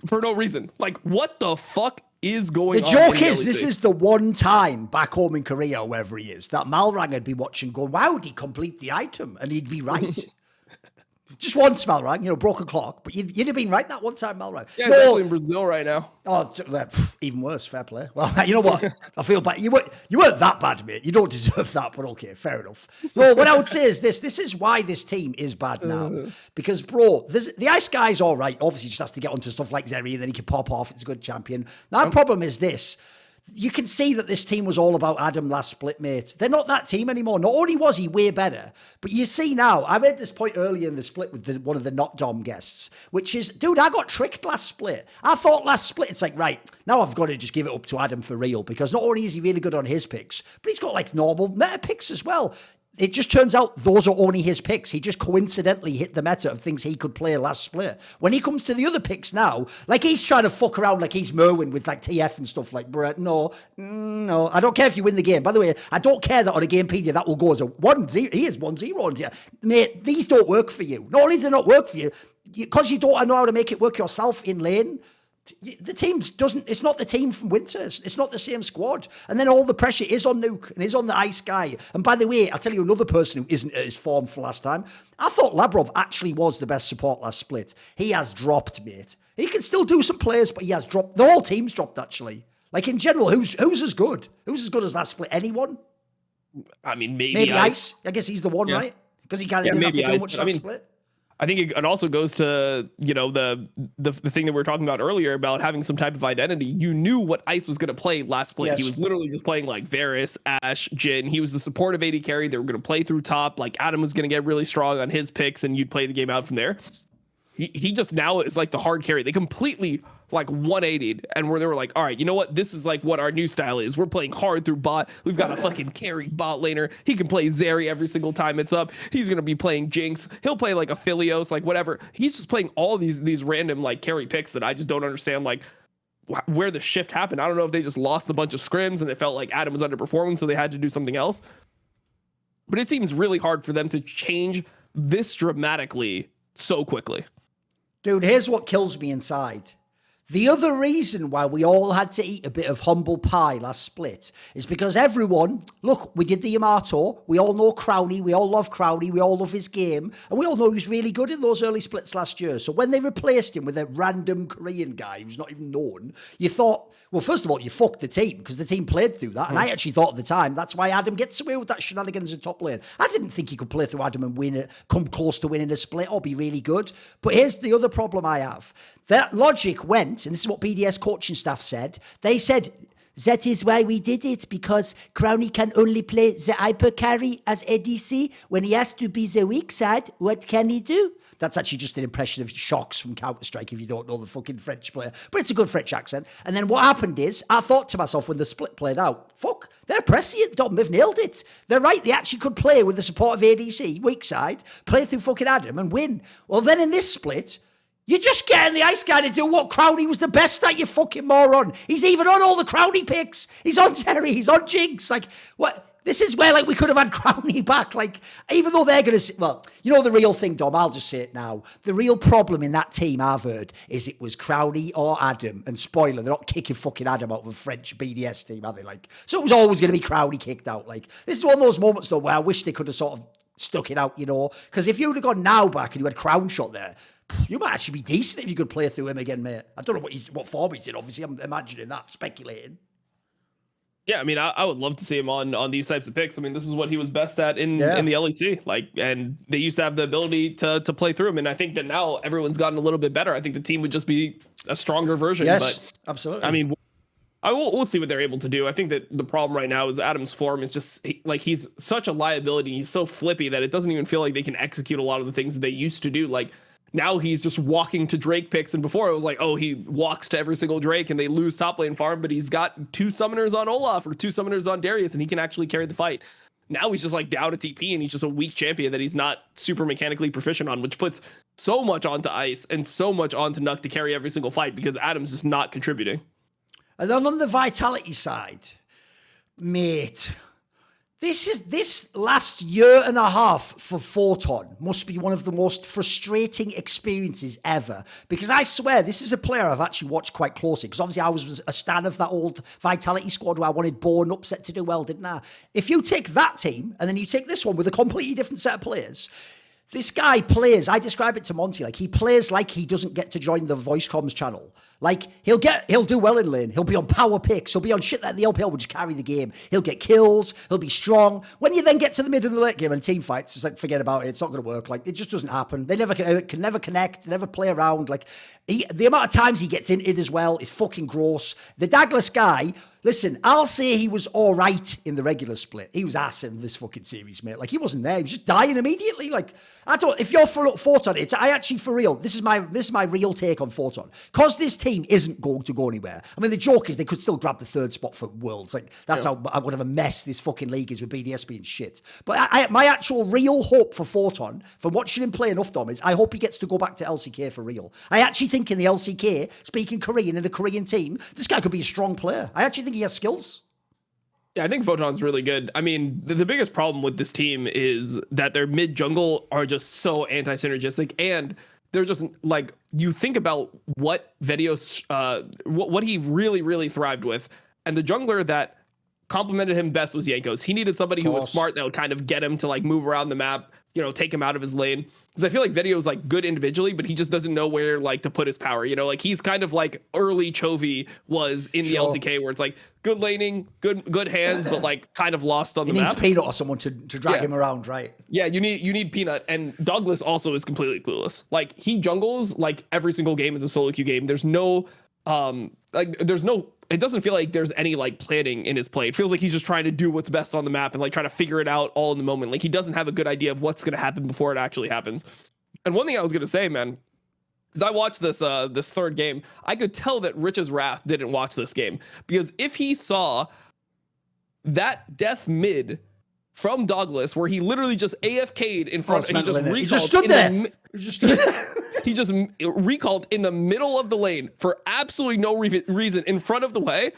for no reason. Like, what the fuck is going on? The joke is, this is the one time back home in Korea, or wherever he is, that Malrang would be watching going, wow, did he complete the item? And he'd be right. Just once, Malrang, you know, broken clock, but you'd have been right that one time, Malrang. Yeah, no, actually in Brazil right now. Oh, even worse, fair play. Well, you know what? I feel bad. You weren't that bad, mate. You don't deserve that, but okay, fair enough. No, what I would say is this is why this team is bad now. Because, bro, the Ice Guy's all right. Obviously, just has to get onto stuff like Zeri, and then he can pop off. It's a good champion. My problem is this. You can see that this team was all about Adam last split, mate. They're not that team anymore. Not only was he way better, but you see now, I made this point earlier in the split with one of the not Dom guests, which is, dude, I got tricked last split. I thought last split, it's like, right, now I've got to just give it up to Adam for real, because not only is he really good on his picks, but he's got like normal meta picks as well. It just turns out those are only his picks. He just coincidentally hit the meta of things he could play last split. When he comes to the other picks now, like he's trying to fuck around like he's Merwin with like TF and stuff like, bruh, no. I don't care if you win the game. By the way, I don't care that on a Gamepedia that will go as a 1-0. He is 1-0. Mate, these don't work for you. Not only do they not work for you, because you don't know how to make it work yourself in lane, the team it's not the team from Winters. It's not the same squad. And then all the pressure is on Nuke and is on the Ice Guy. And by the way, I'll tell you another person who isn't at his form for last time. I thought Labrov actually was the best support last split. He has dropped, mate. He can still do some plays, but he has dropped. The whole team's dropped, actually. Like, in general, who's as good? Who's as good as last split? Anyone? I mean, maybe Ice. I guess he's the one, right? Because he didn't have to do much last split. I think it also goes to, you know, the thing that we were talking about earlier about having some type of identity. You knew what Ice was going to play last split. Yes. He was literally just playing like Varus, Ashe, Jhin. He was the supportive AD carry. They were going to play through top. Like Adam was going to get really strong on his picks and you'd play the game out from there. He just now is like the hard carry. They completely like 180'd and where they were like, all right, you know what? This is like what our new style is. We're playing hard through bot. We've got a fucking carry bot laner. He can play Zeri every single time it's up. He's going to be playing Jinx. He'll play like a Philios, like whatever. He's just playing all these random like carry picks that I just don't understand like where the shift happened. I don't know if they just lost a bunch of scrims and it felt like Adam was underperforming, so they had to do something else. But it seems really hard for them to change this dramatically so quickly. Dude, here's what kills me inside. The other reason why we all had to eat a bit of humble pie last split is because everyone, look, we did the Yamato, we all know Crownie, we all love Crownie, we all love his game, and we all know he was really good in those early splits last year. So when they replaced him with a random Korean guy who's not even known, you thought, well, first of all, you fucked the team because the team played through that. And I actually thought at the time, that's why Adam gets away with that shenanigans in top lane. I didn't think he could play through Adam and win it, come close to winning a split or be really good. But here's the other problem I have. That logic went, and this is what BDS coaching staff said. They said, that is why we did it, because Crownie can only play the hyper carry as ADC. When he has to be the weak side, what can he do? That's actually just an impression of Shocks from Counter-Strike if you don't know the fucking French player. But it's a good French accent. And then what happened is, I thought to myself when the split played out, fuck, they're prescient, Dom. They've nailed it. They're right. They actually could play with the support of ADC, weak side, play through fucking Adam and win. Well, then in this split, you're just getting the ice guy to do what Crownie was the best at, you fucking moron. He's even on all the Crownie picks. He's on Terry. He's on Jinx. Like, what? This is where, like, we could have had Crownie back. Like, even though they're going to... Well, you know the real thing, Dom, I'll just say it now. The real problem in that team, I've heard, is it was Crownie or Adam. And spoiler, they're not kicking fucking Adam out of a French BDS team, are they? Like, so it was always going to be Crownie kicked out. Like, this is one of those moments, though, where I wish they could have sort of stuck it out, you know? Because if you would have gone now back and you had Crown Shot there, you might actually be decent if you could play through him again, mate. I don't know what form he's in, obviously. I'm imagining that, speculating. Yeah, I mean, I would love to see him on these types of picks. I mean, this is what he was best at in the LEC. Like, and they used to have the ability to play through him. And I think that now everyone's gotten a little bit better. I think the team would just be a stronger version. Yes, but, absolutely. I mean, we'll see what they're able to do. I think that the problem right now is Adam's form is just like he's such a liability. He's so flippy that it doesn't even feel like they can execute a lot of the things that they used to do. Like, now he's just walking to Drake picks, and before it was like, oh, he walks to every single Drake and they lose top lane farm, but he's got 2 summoners on Olaf or 2 summoners on Darius, and he can actually carry the fight. Now he's just like down a TP, and he's just a weak champion that he's not super mechanically proficient on, which puts so much onto Ice and so much onto Nuck to carry every single fight because Adam's just not contributing. And then on the Vitality side, mate... This last year and a half for Photon must be one of the most frustrating experiences ever, because I swear this is a player I've actually watched quite closely, because obviously I was a stan of that old Vitality squad where I wanted Bourne Upset to do well, didn't I? If you take that team and then you take this one with a completely different set of players, this guy plays, I describe it to Monty, like he plays like he doesn't get to join the voice comms channel. Like he'll do well in lane. He'll be on power picks. He'll be on shit that the LPL would just carry the game. He'll get kills. He'll be strong. When you then get to the mid of the late game and team fights, it's like, forget about it. It's not going to work. Like it just doesn't happen. They never can never connect, never play around. Like the amount of times he gets into it as well is fucking gross. The Douglas guy, listen, I'll say he was all right in the regular split. He was ass in this fucking series, mate. Like he wasn't there. He was just dying immediately. Like if you're for Photon, I actually, for real, this is my real take on Photon. Because this team isn't going to go anywhere. I mean, the joke is they could still grab the 3rd spot for Worlds. Like that's how what of a mess this fucking league is with BDS being shit. But my actual real hope for Photon, from watching him play enough, Dom, is I hope he gets to go back to LCK for real. I actually think in the LCK, speaking Korean in a Korean team, this guy could be a strong player. I actually think he has skills. Yeah, I think Photon's really good. I mean, the biggest problem with this team is that their mid jungle are just so anti-synergistic, and they're just like, you think about what Vedios, what he really thrived with, and the jungler that complemented him best was Jankos. He needed somebody who was smart that would kind of get him to like move around the map, take him out of his lane. Because I feel like Video's like good individually, but he just doesn't know where like to put his power. Like he's kind of like early Chovy was in the LCK, where it's like good laning, good hands, but like kind of lost on the map. He needs Peanut or someone to drag him around, right? Yeah, you need Peanut, and Douglas also is completely clueless. Like he jungles like every single game is a solo queue game. There's no it doesn't feel like there's any like planning in his play. It feels like he's just trying to do what's best on the map and like try to figure it out all in the moment. Like he doesn't have a good idea of what's going to happen before it actually happens. And one thing I was going to say, man, because I watched this 3rd game, I could tell that Rich's Wrath didn't watch this game, because if he saw that death mid from Douglas, where he literally just AFK'd in front, and he just recalled, he just stood there. He just recalled in the middle of the lane for absolutely no reason in front of the way.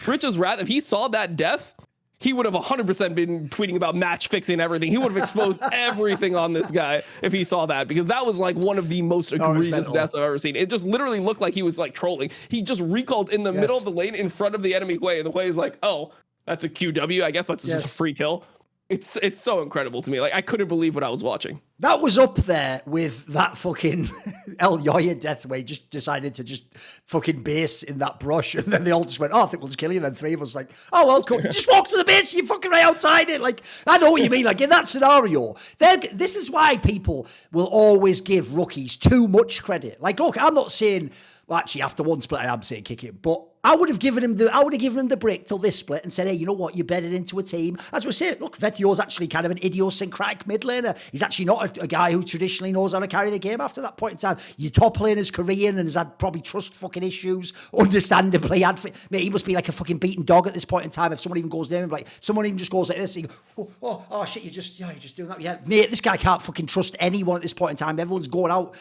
Rich's Wrath, if he saw that death, he would have 100% been tweeting about match fixing everything. He would have exposed everything on this guy if he saw that, because that was like one of the most egregious deaths I've ever seen. It just literally looked like he was like trolling. He just recalled in the middle of the lane in front of the enemy Hwei, and the Hwei is like, oh, that's a QW. I guess that's just a free kill. It's so incredible to me. Like, I couldn't believe what I was watching. That was up there with that fucking El Yoya death where he just decided to just fucking base in that brush, and then they all just went, oh, I think we'll just kill you. And then three of us like, oh, well, cool. Just walk to the base, you're fucking right outside it. Like, I know what you mean. Like, in that scenario, this is why people will always give rookies too much credit. Like, look, I'm not saying, well, actually, after one split, I am saying kick him, but I would have given him the break till this split and said, hey, you know what? You're bedded into a team. As we say, look, Vetio's actually kind of an idiosyncratic mid laner. He's actually not a guy who traditionally knows how to carry the game after that point in time. Your top laner's Korean and has had probably trust fucking issues, understandably. Mate, he must be like a fucking beaten dog at this point in time. If someone even goes near him, like, if someone even just goes like this, you go, oh shit, you're just doing that. Yeah, mate, this guy can't fucking trust anyone at this point in time. Everyone's going out.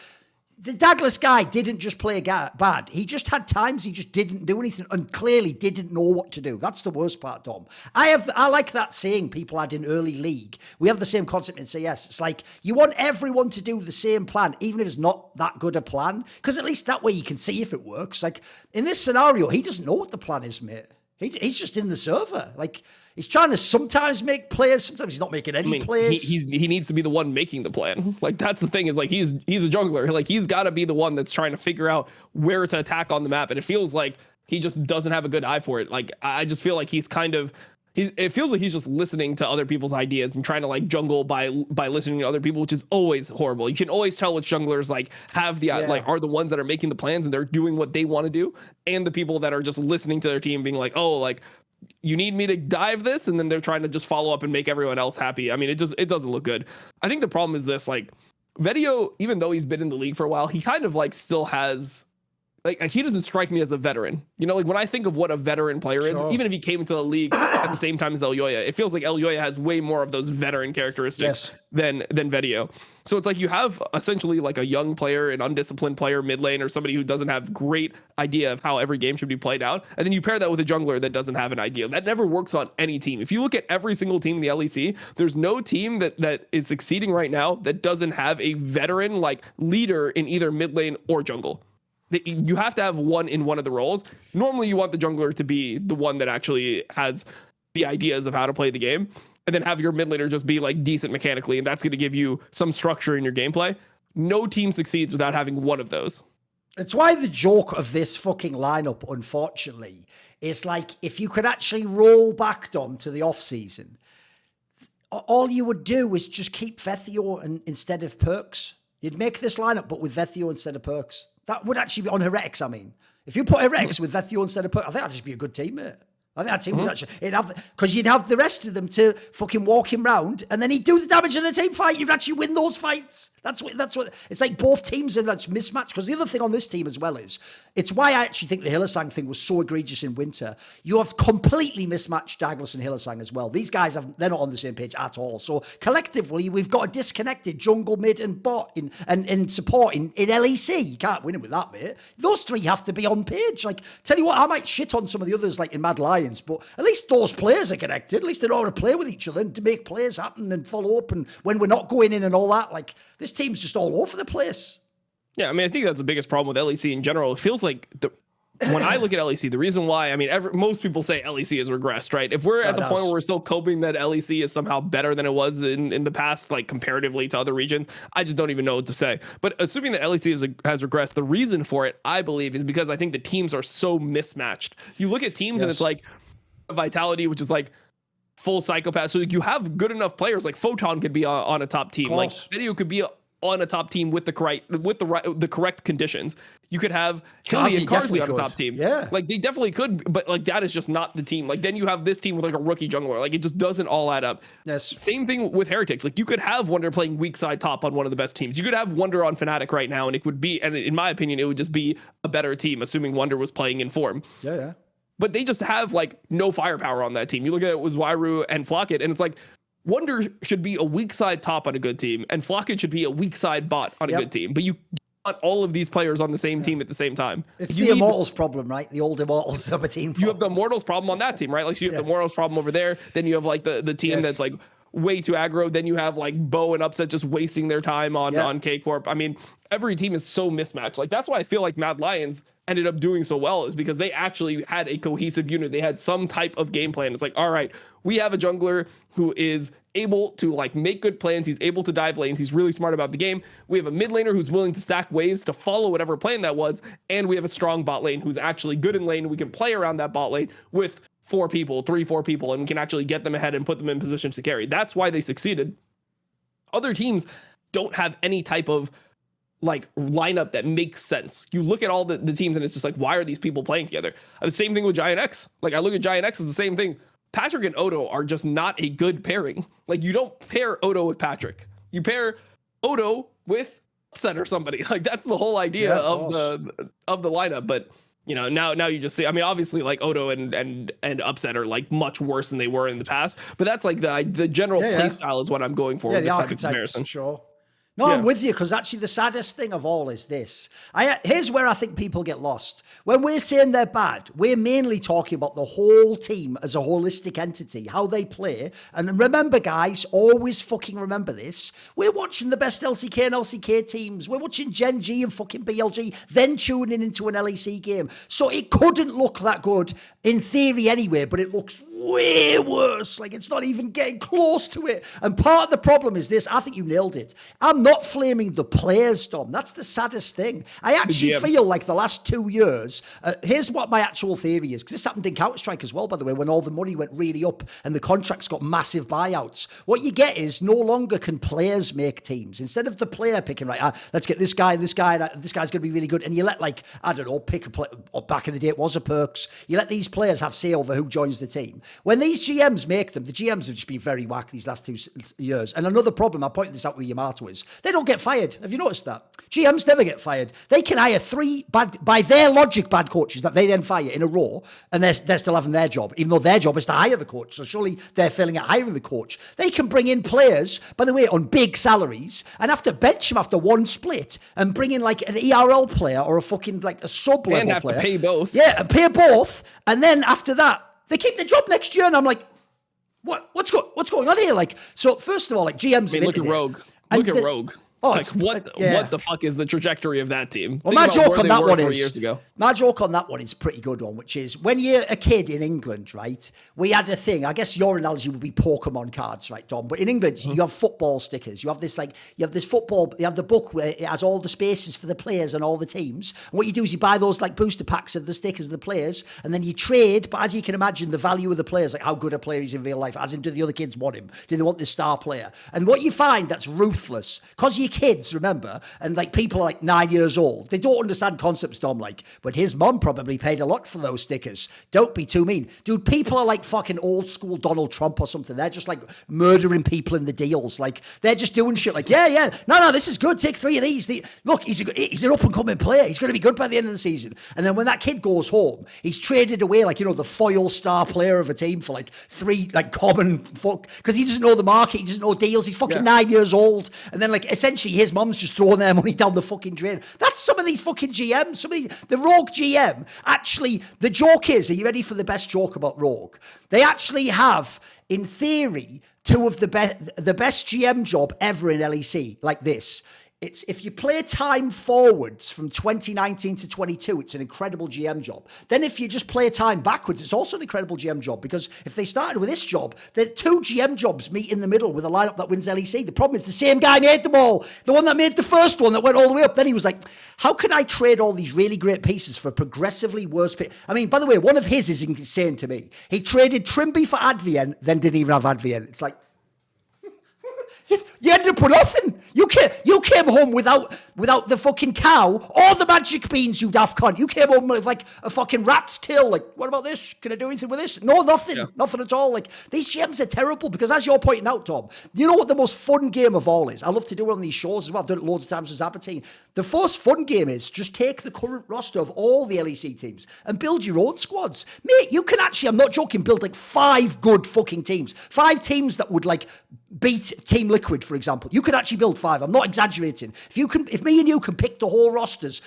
The Douglas guy didn't just play bad. He just had times he just didn't do anything and clearly didn't know what to do. That's the worst part, Dom. I like that saying people had in early league. We have the same concept in CS. It's like you want everyone to do the same plan, even if it's not that good a plan, because at least that way you can see if it works. Like in this scenario, he doesn't know what the plan is, mate. He's just in the server. Like, he's trying to sometimes make plays, sometimes he's not making any plays. He needs to be the one making the plan. Like, that's the thing, is like he's a jungler. Like, he's got to be the one that's trying to figure out where to attack on the map. And it feels like he just doesn't have a good eye for it. Like, I just feel like it feels like he's just listening to other people's ideas and trying to like jungle by listening to other people, which is always horrible. You can always tell which junglers like have are the ones that are making the plans and they're doing what they want to do, and the people that are just listening to their team being like, oh, like, you need me to dive this, and then they're trying to just follow up and make everyone else happy. I mean, it doesn't look good. I think the problem is this, like, Vetio, even though he's been in the league for a while, he kind of like still has, like, he doesn't strike me as a veteran. You know, like when I think of what a veteran player is, even if he came into the league at the same time as El Yoya, it feels like El Yoya has way more of those veteran characteristics than Vetio. So it's like you have essentially like a young player, an undisciplined player mid lane, or somebody who doesn't have great idea of how every game should be played out. And then you pair that with a jungler that doesn't have an idea. That never works on any team. If you look at every single team in the LEC, there's no team that is succeeding right now that doesn't have a veteran like leader in either mid lane or jungle. You have to have one in one of the roles. Normally you want the jungler to be the one that actually has the ideas of how to play the game, and then have your mid laner just be like decent mechanically, and that's going to give you some structure in your gameplay. No team succeeds without having one of those. It's why the joke of this fucking lineup, unfortunately, is like if you could actually roll back, Dom, to the off season, all you would do is just keep Vetio instead of Perks. You'd make this lineup, but with Vetio instead of Perks. That would actually be on Heretics, I mean. If you put Heretics with Vetio instead of Perks, I think that'd just be a good team, mate. I think that team would actually, because you'd have the rest of them to fucking walk him round, and then he'd do the damage in the team fight. You'd actually win those fights. That's what it's like. Both teams are that's mismatched. Because the other thing on this team as well is, it's why I actually think the Hylissang thing was so egregious in winter. You have completely mismatched Douglas and Hylissang as well. These guys they're not on the same page at all. So collectively, we've got a disconnected jungle, mid, and bot and support in LEC. You can't win it with that, mate. Those three have to be on page. Like, tell you what, I might shit on some of the others, like in Mad Lions, but at least those players are connected. At least they know how to play with each other and to make plays happen and follow up. And when we're not going in and all that, like, this team's just all over the place. Yeah, I mean, I think that's the biggest problem with LEC in general. It feels like when I look at LEC, the reason why, I mean, most people say LEC has regressed, right? If we're at the point where we're still coping that LEC is somehow better than it was in the past, like comparatively to other regions, I just don't even know what to say. But assuming that LEC has regressed, the reason for it, I believe, is because I think the teams are so mismatched. You look at teams and it's like Vitality, which is like full psychopath. So like, you have good enough players, like Photon could be on a top team, like Video could be on a top team with the correct conditions. You could have Hilly and Karzi on a top team. Yeah, like they definitely could, but like that is just not the team. Like then you have this team with like a rookie jungler. Like it just doesn't all add up. Yes. Same thing with Heretics. Like you could have Wonder playing weak side top on one of the best teams. You could have Wonder on Fnatic right now, and it would be, and in my opinion, it would just be a better team, assuming Wonder was playing in form. Yeah. But they just have like no firepower on that team. You look at it with Wairu and Flocket, and it's like Wonder should be a weak side top on a good team, and Flocket should be a weak side bot on a good team. But you want all of these players on the same team at the same time. It's the Immortals problem, right? The old Immortals of a team problem. You have the Immortals problem on that team, right? Like, so you have the Immortals problem over there. Then you have like the team that's like way too aggro. Then you have like Bo and Upset just wasting their time on K-Corp. I mean, every team is so mismatched. Like, that's why I feel like Mad Lions ended up doing so well, is because they actually had a cohesive unit. They had some type of game plan. It's like, all right, we have a jungler who is able to like make good plans. He's able to dive lanes. He's really smart about the game. We have a mid laner who's willing to stack waves to follow whatever plan that was. And we have a strong bot lane who's actually good in lane. We can play around that bot lane with 4 people, 4 people, and we can actually get them ahead and put them in positions to carry. That's why they succeeded. Other teams don't have any type of like lineup that makes sense. You look at all the teams and it's just like, why are these people playing together? The same thing with GiantX. Like, I look at GiantX, it's the same thing. Patrick and Odo are just not a good pairing. Like, you don't pair Odo with Patrick. You pair Odo with Upset or somebody. Like, that's the whole idea of the lineup. But you know, now you just see, I mean, obviously like Odo and Upset are like much worse than they were in the past. But that's like the general play style is what I'm going for. Yeah, the archetype, sure. No, I'm with you, because actually the saddest thing of all is this. Here's where I think people get lost. When we're saying they're bad, we're mainly talking about the whole team as a holistic entity, how they play. And remember, guys, always fucking remember this. We're watching the best LCK and LCK teams. We're watching Gen G and fucking BLG, then tuning into an LEC game. So it couldn't look that good in theory anyway, but it looks way worse. Like, it's not even getting close to it. And part of the problem is this. I think you nailed it. I'm not flaming the players, Dom. That's the saddest thing. I actually feel like the last 2 years, here's what my actual theory is, because this happened in Counter-Strike as well, by the way, when all the money went really up and the contracts got massive buyouts. What you get is no longer can players make teams. Instead of the player picking, right, let's get this guy, this guy's going to be really good. And you let, like, I don't know, pick a player, or back in the day it was a Perks. You let these players have say over who joins the team. When these GMs make them, the GMs have just been very whack these last 2 years. And another problem, I pointed this out with Yamato, is they don't get fired. Have you noticed that? GMs never get fired. They can hire 3 bad, by their logic, bad coaches that they then fire in a row, and they're still having their job, even though their job is to hire the coach. So surely they're failing at hiring the coach. They can bring in players, by the way, on big salaries, and have to bench them after 1 split and bring in like an ERL player or a fucking like a sub-level player. And have to pay both. Yeah, and pay both. And then after that, they keep the job next year. And I'm like, what's going on here? Like, so first of all, like GMs. I mean, look at Rogue. Look at Rogue. Oh, like what the fuck is the trajectory of that team? Well, my joke on that one is my joke on that one is a pretty good one, which is when you're a kid in England, right? We had a thing. I guess your analogy would be Pokemon cards, right, Dom? But in England, you have football stickers. You have this football. You have the book where it has all the spaces for the players and all the teams. And what you do is you buy those like booster packs of the stickers of the players, and then you trade. But as you can imagine, the value of the players, like how good a player is in real life, as in do the other kids want him? Do they want this star player? And what you find that's ruthless, because you kids, remember, and like people are like 9 years old, they don't understand concepts, Dom, like, but his mum probably paid a lot for those stickers. Don't be too mean. Dude, people are like fucking old school Donald Trump or something. They're just like murdering people in the deals. Like, they're just doing shit like, no, this is good. Take 3 of these. Look, he's an up and coming player. He's going to be good by the end of the season. And then when that kid goes home, he's traded away like, you know, the foil star player of a team for like 3 like common fuck, because he doesn't know the market. He doesn't know deals. He's fucking 9 years old. And then like essentially his mum's just throwing their money down the fucking drain. That's some of these fucking GMs. Some of the Rogue GM. Actually, the joke is, are you ready for the best joke about Rogue? They actually have, in theory, 2 of the best GM job ever in LEC, like this. It's if you play time forwards from 2019 to 22, it's an incredible GM job. Then if you just play time backwards, it's also an incredible GM job, because if they started with this job, the 2 GM jobs meet in the middle with a lineup that wins LEC. The problem is the same guy made them all. The one that made the first one that went all the way up. Then he was like, how can I trade all these really great pieces for progressively worse pieces? I mean, by the way, one of his is insane to me. He traded Trimby for Advien, then didn't even have Advien. It's like, you ended up with nothing. You came home without the fucking cow or the magic beans, you daft cunt. You came home with like a fucking rat's tail. Like, what about this? Can I do anything with this? No, nothing. Yeah. Nothing at all. Like, these GMs are terrible, because as you're pointing out, Tom, you know what the most fun game of all is? I love to do it on these shows as well. I've done it loads of times with Zabatine. The most fun game is just take the current roster of all the LEC teams and build your own squads. Mate, you can actually, I'm not joking, build like 5 good fucking teams. 5 teams that would like beat Team Liquid, for example. You could actually build 5. I'm not exaggerating. If me and you can pick the whole rosters,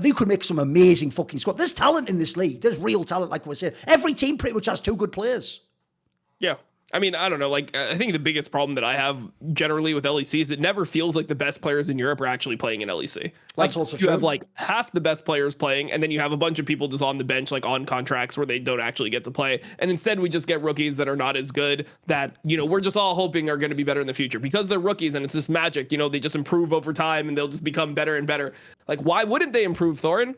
you could make some amazing fucking squad. There's talent in this league. There's real talent, like we're saying. Every team pretty much has 2 good players. Yeah. I mean, I don't know. Like, I think the biggest problem that I have generally with LEC is it never feels like the best players in Europe are actually playing in LEC. Like, That's also you true. have like half the best players playing, and then you have a bunch of people just on the bench, like on contracts where they don't actually get to play. And instead, we just get rookies that are not as good that, you know, we're just all hoping are going to be better in the future because they're rookies and it's just magic. You know, they just improve over time and they'll just become better and better. Like, why wouldn't they improve, Thorin?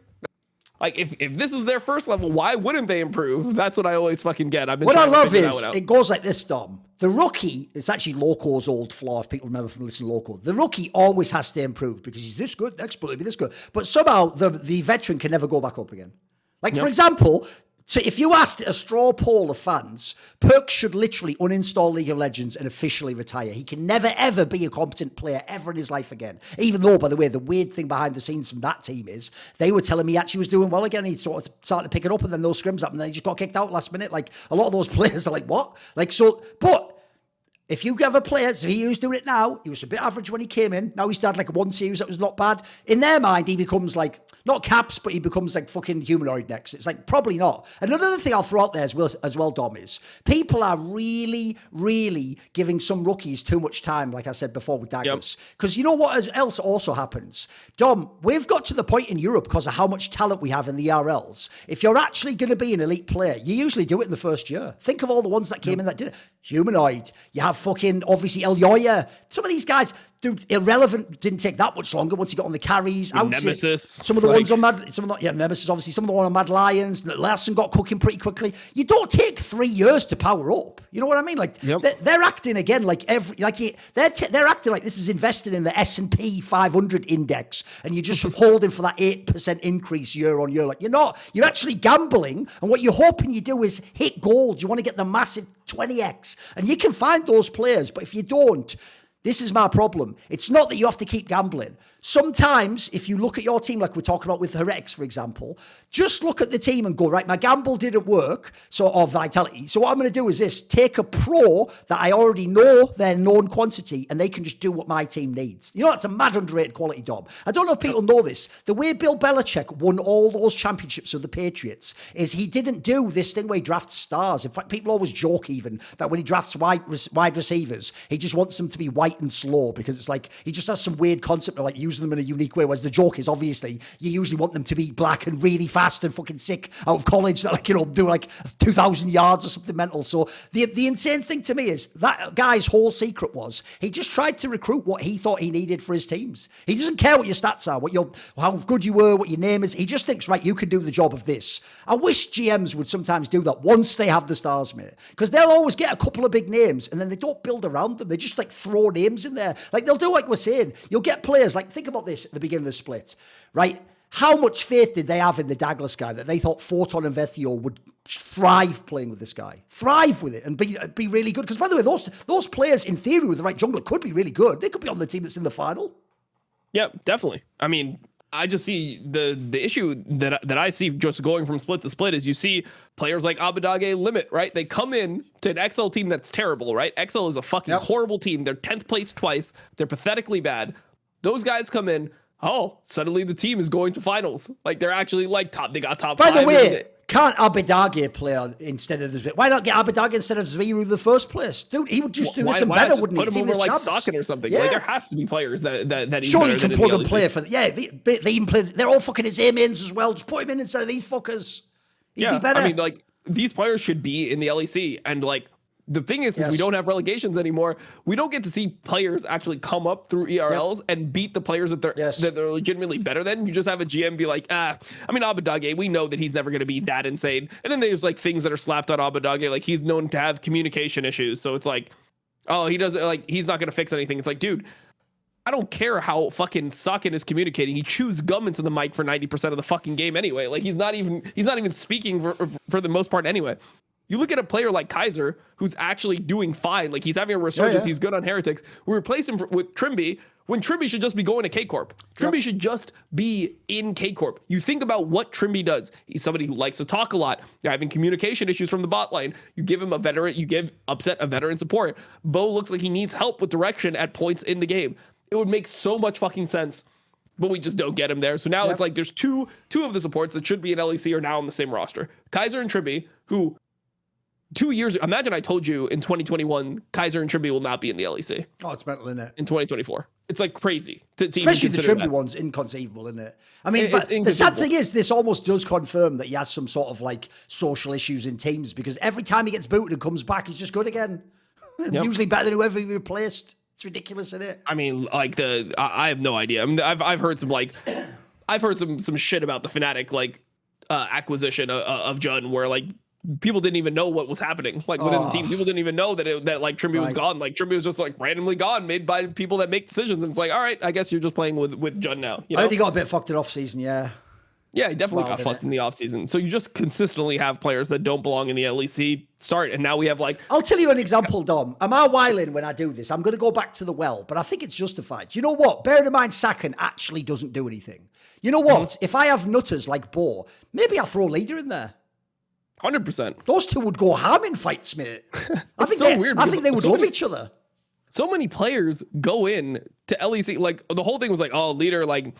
Like, if this is their first level, why wouldn't they improve? That's what I always fucking get. What I love is, it goes like this, Dom. The rookie, it's actually Loco's old flaw, if people remember from listening to Loco. The rookie always has to improve because he's this good, next will be this good. But somehow the veteran can never go back up again. Like, for example, so if you asked a straw poll of fans, Perk should literally uninstall League of Legends and officially retire. He can never, ever be a competent player ever in his life again. Even though, by the way, the weird thing behind the scenes from that team is they were telling me he actually was doing well again. He sort of started to pick it up and then those scrims happened and then he just got kicked out last minute. Like, a lot of those players are like, what? Like, so, but if you have a player, so he was doing it now, he was a bit average when he came in. Now he's had like 1 series that was not bad. In their mind, he becomes like, not Caps, but he becomes like fucking humanoid next. It's like, probably not. And another thing I'll throw out there as well, Dom, is people are really, really giving some rookies too much time, like I said before with Daggers. Because you know what else also happens? Dom, we've got to the point in Europe because of how much talent we have in the RLs. If you're actually going to be an elite player, you usually do it in the first year. Think of all the ones that came in that did it. Humanoid. You have fucking, obviously, El Yoya. Some of these guys, dude, Irrelevant didn't take that much longer once he got on the carries. Nemesis. Some of the ones on Nemesis, obviously. Some of the ones on Mad Lions. Larson got cooking pretty quickly. You don't take 3 years to power up. You know what I mean? Like, they're acting again like they're acting like this is invested in the S&P 500 index and you're just holding for that 8% increase year on year. Like, you're not. You're actually gambling, and what you're hoping you do is hit gold. You want to get the massive 20x, and you can find those players, but if you don't, this is my problem. It's not that you have to keep gambling. Sometimes, if you look at your team, like we're talking about with Heretics, for example, just look at the team and go, right, my gamble didn't work, or Vitality. So what I'm going to do is this, take a pro that I already know their known quantity, and they can just do what my team needs. You know, that's a mad underrated quality, Dom. I don't know if people know this. The way Bill Belichick won all those championships with the Patriots is he didn't do this thing where he drafts stars. In fact, people always joke even that when he drafts wide receivers, he just wants them to be white and slow because it's like, he just has some weird concept of like using them in a unique way, whereas the joke is obviously you usually want them to be black and really fast and fucking sick out of college that, like, you know, do like 2,000 yards or something mental. So the insane thing to me is that guy's whole secret was he just tried to recruit what he thought he needed for his teams. He doesn't care what your stats are, how good you were, what your name is. He just thinks, right, you can do the job of this. I wish GMs would sometimes do that once they have the stars, mate, because they'll always get a couple of big names and then they don't build around them. They just like throw names in there. Like they'll do like we're saying. You'll get players like, think about this at the beginning of the split, right? How much faith did they have in the Douglas guy that they thought Photon and Vethio would thrive playing with this guy? Thrive with it and be really good. Because by the way, those players in theory with the right jungler could be really good. They could be on the team that's in the final. Yeah, definitely. I mean, I just see the issue that I see just going from split to split is you see players like Abadage limit, right? They come in to an XL team that's terrible, right? XL is a fucking horrible team. They're 10th place twice. They're pathetically bad. Those guys come in, suddenly the team is going to finals. Like, they're actually like top. They got top 5. By the way, can't Abadage play instead of the... Why not get Abadage instead of Zviru in the first place? Dude, he would just do this and better, wouldn't he? Put him over like Socken or something. Yeah. Like, there has to be players that surely can plug and play for... Yeah, they even play... They're all fucking his A-mains as well. Just put him in instead of these fuckers. He'd be better. I mean, like, these players should be in the LEC, and like, the thing is, since we don't have relegations anymore, we don't get to see players actually come up through ERLs and beat the players that they're legitimately better than. You just have a GM be like, I mean, Abadage, we know that he's never going to be that insane. And then there's like things that are slapped on Abadage, like he's known to have communication issues. So it's like, he doesn't, like, he's not going to fix anything. It's like, dude, I don't care how fucking Socken is communicating. He chews gum into the mic for 90% of the fucking game anyway. Like, he's not even speaking for the most part anyway. You look at a player like Kaiser, who's actually doing fine. Like, he's having a resurgence. He's good on Heretics. We replace him with Trimby, when Trimby should just be going to K-Corp. Trimby should just be in K-Corp. You think about what Trimby does. He's somebody who likes to talk a lot. They're having communication issues from the bot lane. You give him a veteran, you give Upset a veteran support. Bo looks like he needs help with direction at points in the game. It would make so much fucking sense, but we just don't get him there. So now it's like there's two of the supports that should be in LEC are now on the same roster. Kaiser and Trimby, who 2 years, imagine I told you in 2021, Kaiser and Trimby will not be in the LEC. Oh, it's mental, isn't it? In 2024. It's like crazy. Especially the Trimby one's inconceivable, isn't it? I mean, but the sad thing is, this almost does confirm that he has some sort of like social issues in teams, because every time he gets booted and comes back, he's just good again. Usually better than whoever he replaced. It's ridiculous, isn't it? I mean, like I have no idea. I mean, I've heard some some shit about the Fnatic acquisition of Jun, where like people didn't even know what was happening within the team. People didn't even know that Trimby was gone. Like Trimby was just like randomly gone, made by people that make decisions. And it's like, all right, I guess you're just playing with Jun now. You know? I heard he got a bit fucked in off season. Yeah, he definitely got fucked in the offseason. So you just consistently have players that don't belong in the LEC start, and now we have like... I'll tell you an example, Dom. Am I whiling when I do this? I'm going to go back to the well, but I think it's justified. You know what? Bear in mind, Sakan actually doesn't do anything. You know what? If I have nutters like Bo, maybe I'll throw Leader in there. 100%. Those two would go ham in fights, mate. I think they would love each other. So many players go in to LEC. Like, the whole thing was like, oh, Leader, like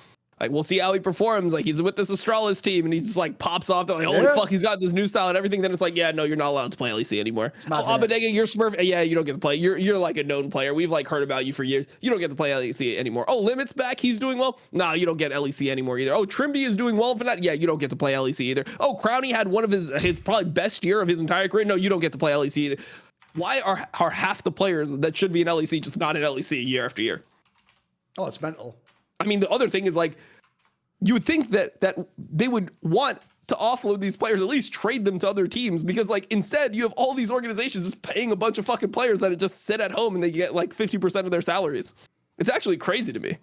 we'll see how he performs. Like, he's with this Astralis team, and he just like pops off. They're like, holy fuck, he's got this new style and everything. Then it's like, yeah, no, you're not allowed to play LEC anymore. Abadega, you're Smurf. Yeah, you don't get to play. You're like a known player. We've like heard about you for years. You don't get to play LEC anymore. Oh, Limit's back. He's doing well. No, you don't get LEC anymore either. Oh, Trimby is doing well for that. Yeah, you don't get to play LEC either. Oh, Crowny had one of his probably best year of his entire career. No, you don't get to play LEC either. Why are half the players that should be in LEC just not in LEC year after year? Oh, it's mental. I mean, the other thing is like, you would think that they would want to offload these players, at least trade them to other teams, because like instead you have all these organizations just paying a bunch of fucking players that just sit at home and they get like 50% of their salaries. It's actually crazy to me.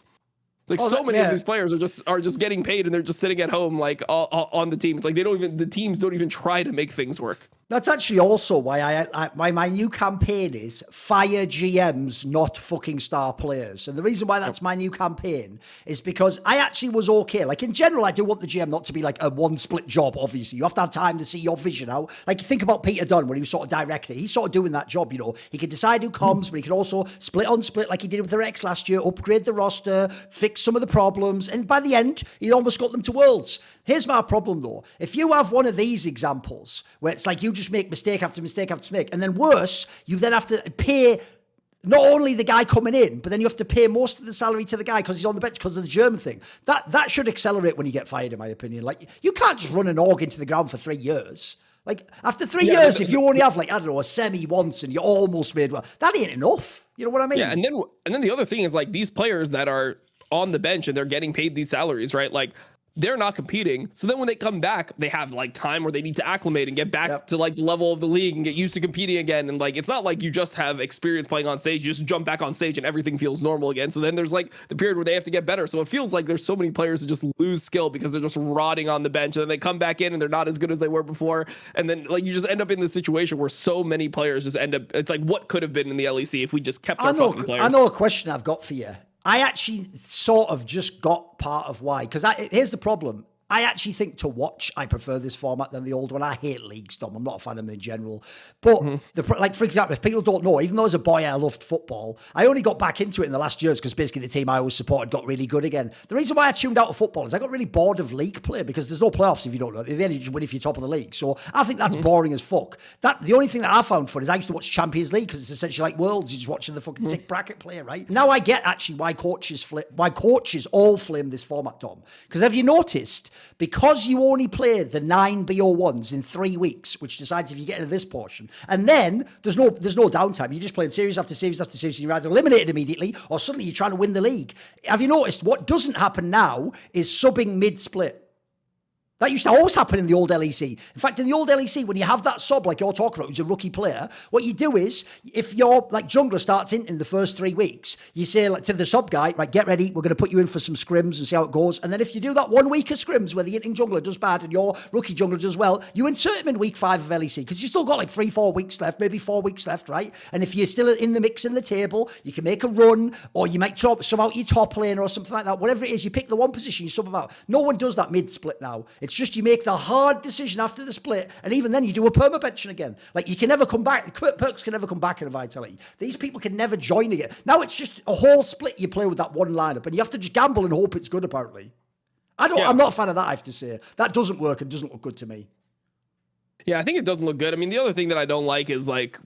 Like many of these players are just getting paid and they're just sitting at home like on the team. It's like the teams don't even try to make things work. That's actually also why why my new campaign is fire GMs, not fucking star players. And the reason why that's my new campaign is because I actually was okay. Like in general, I do want the GM not to be like a one split job, obviously. You have to have time to see your vision out. Like think about Peter Dunn when he was sort of director. He's sort of doing that job, you know. He could decide who comes, but he could also split on split like he did with the Rex last year, upgrade the roster, fix some of the problems. And by the end, he almost got them to Worlds. Here's my problem though. If you have one of these examples where it's like you just make mistake after mistake after mistake, and then worse, you then have to pay not only the guy coming in, but then you have to pay most of the salary to the guy because he's on the bench because of the German thing. That should accelerate when you get fired, in my opinion. Like you can't just run an org into the ground for 3 years. Like after 3 years, if you only have like, I don't know, a semi once and you almost made well, that ain't enough. You know what I mean? Yeah, and then the other thing is like these players that are on the bench and they're getting paid these salaries, right? Like they're not competing. So then when they come back, they have like time where they need to acclimate and get back to like the level of the league and get used to competing again. And like, it's not like you just have experience playing on stage, you just jump back on stage and everything feels normal again. So then there's like the period where they have to get better. So it feels like there's so many players that just lose skill because they're just rotting on the bench and then they come back in and they're not as good as they were before. And then like, you just end up in this situation where so many players just end up, it's like what could have been in the LEC if we just kept our fucking players. I know a question I've got for you. I actually sort of just got part of why, because here's the problem. I actually think to watch, I prefer this format than the old one. I hate leagues, Dom. I'm not a fan of them in general. But, like, for example, if people don't know, even though as a boy I loved football, I only got back into it in the last years because basically the team I always supported got really good again. The reason why I tuned out of football is I got really bored of league play because there's no playoffs if you don't know. They only just win if you're top of the league. So I think that's boring as fuck. The only thing that I found fun is I used to watch Champions League because it's essentially like Worlds. You're just watching the fucking sick bracket play, right? Now I get actually why coaches all flame this format, Dom. Because have you noticed, because you only play the 9 BO1s in 3 weeks, which decides if you get into this portion. And then there's no downtime. You're just playing series after series after series. And you're either eliminated immediately or suddenly you're trying to win the league. Have you noticed what doesn't happen now is subbing mid-split? That used to always happen in the old LEC. In fact, in the old LEC, when you have that sub like you're talking about, who's a rookie player, what you do is, if your like jungler starts in the first 3 weeks, you say like to the sub guy, right, get ready, we're going to put you in for some scrims and see how it goes. And then if you do that 1 week of scrims where the inting jungler does bad and your rookie jungler does well, you insert him in week 5 of LEC because you've still got like 3-4 weeks left, maybe 4 weeks left, right? And if you're still in the mix in the table, you can make a run, or you might sub out your top laner or something like that. Whatever it is, you pick the one position, you sub them out. No one does that mid-split now. It's just you make the hard decision after the split, and even then you do a perma-benching again. Like, you can never come back. The perks can never come back in a Vitality. These people can never join again. Now it's just a whole split you play with that one lineup, and you have to just gamble and hope it's good, apparently. I'm not a fan of that, I have to say. That doesn't work and doesn't look good to me. Yeah, I think it doesn't look good. I mean, the other thing that I don't like is like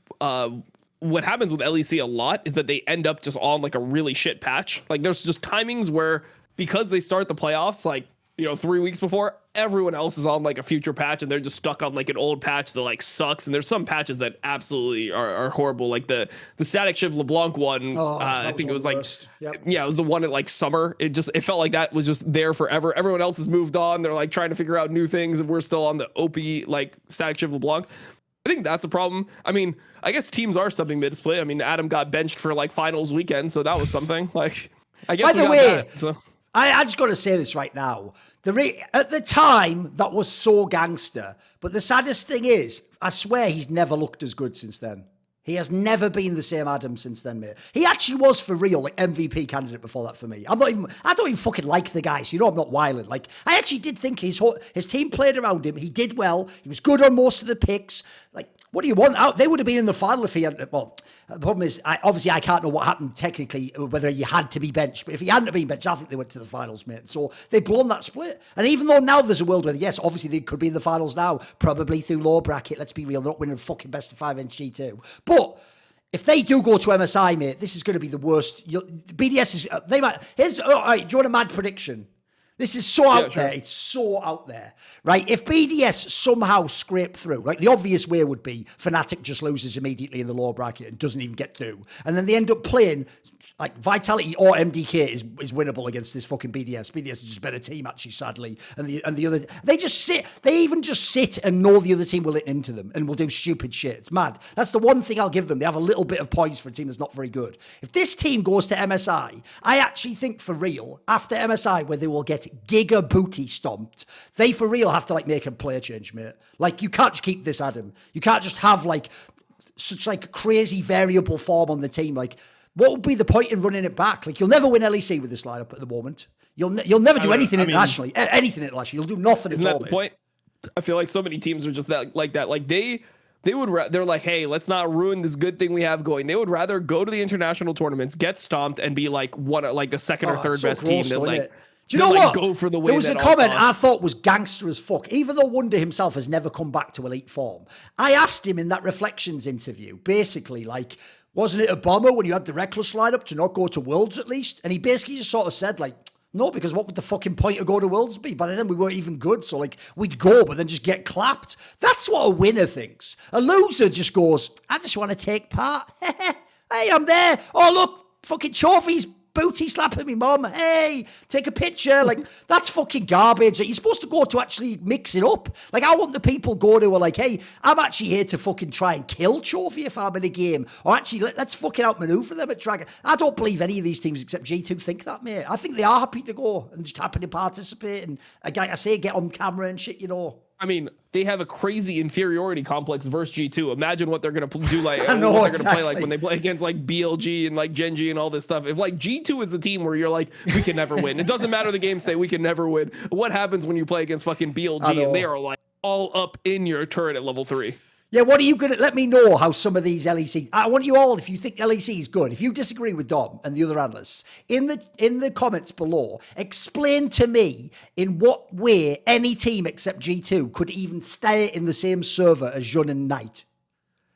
what happens with LEC a lot is that they end up just on like a really shit patch. Like, there's just timings where, because they start the playoffs like, 3 weeks before, everyone else is on like a future patch, and they're just stuck on like an old patch that like sucks. And there's some patches that absolutely are horrible. Like the Static Shiv LeBlanc one, I think it was like, it was the one at like summer. It felt like that was just there forever. Everyone else has moved on. They're like trying to figure out new things, and we're still on the OP like Static Shiv LeBlanc. I think that's a problem. I mean, I guess teams are subbing mid-split. I mean, Adam got benched for like finals weekend, so that was something. Like, I guess. By the way, I just got to say this right now. At the time, that was so gangster. But the saddest thing is, I swear he's never looked as good since then. He has never been the same Adam since then, mate. He actually was, for real, like MVP candidate before that for me. I don't even fucking like the guy, so I'm not wiling. Like, I actually did think his team played around him. He did well. He was good on most of the picks. Like, what do you want? They would have been in the final if he hadn't. Well, the problem is, obviously, I can't know what happened technically, whether he had to be benched. But if he hadn't been benched, I think they went to the finals, mate. So they've blown that split. And even though now there's a world where, yes, obviously they could be in the finals now, probably through lower bracket. Let's be real, they're not winning fucking best of 5 against G2. But if they do go to MSI, mate, this is going to be the worst. BDS is. They might. All right, do you want a mad prediction? This is so out there. It's so out there, right? If BDS somehow scrape through, like the obvious way would be Fnatic just loses immediately in the lower bracket and doesn't even get through. And then they end up playing like Vitality or MDK is winnable against this fucking BDS. BDS is just a better team, actually, sadly. And the other, they even just sit and know the other team will hit into them and will do stupid shit. It's mad. That's the one thing I'll give them. They have a little bit of poise for a team that's not very good. If this team goes to MSI, I actually think for real, after MSI, where they will get giga booty stomped, they for real have to like make a player change, mate. Like, you can't just keep this Adam. You can't just have like such like crazy variable form on the team. Like, what would be the point in running it back? Like, you'll never win LEC with this lineup at the moment. You'll never do anything internationally. Anything internationally. You'll do nothing at all. Isn't that the point? I feel like so many teams are just like that. Like they're like, hey, let's not ruin this good thing we have going. They would rather go to the international tournaments, get stomped, and be like the second or third best team than like. Do you know what? Go for the win. There was a comment I thought was gangster as fuck. Even though Wonder himself has never come back to elite form, I asked him in that Reflections interview, basically, like, wasn't it a bomber when you had the Reckless lineup to not go to Worlds at least? And he basically just sort of said, like, no, because what would the fucking point of going to Worlds be? By then we weren't even good, so like we'd go, but then just get clapped. That's what a winner thinks. A loser just goes, I just want to take part. Hey, I'm there. Oh, look, fucking trophies. Booty slapping me mom. Hey, take a picture. Like, that's fucking garbage. You're supposed to go to actually mix it up. Like, I want the people go to are like, hey, I'm actually here to fucking try and kill Trophy if I'm in a game. Or actually, let's fucking outmaneuver them at Dragon. I don't believe any of these teams except G2 think that, mate. I think they are happy to go and just happy to participate and, like I say, get on camera and shit, I mean, they have a crazy inferiority complex versus G2. Imagine what they're going to do, like, I know, what they're exactly. going to play like when they play against like BLG and like Gen G and all this stuff. If like G2 is a team where you're like, we can never win. It doesn't matter the game state, we can never win. What happens when you play against fucking BLG and they are like all up in your turret at level 3? Yeah, what are you going to... Let me know how some of these LEC... I want you all, if you think LEC is good, if you disagree with Dom and the other analysts, in the comments below, explain to me in what way any team except G2 could even stay in the same server as Jun and Knight.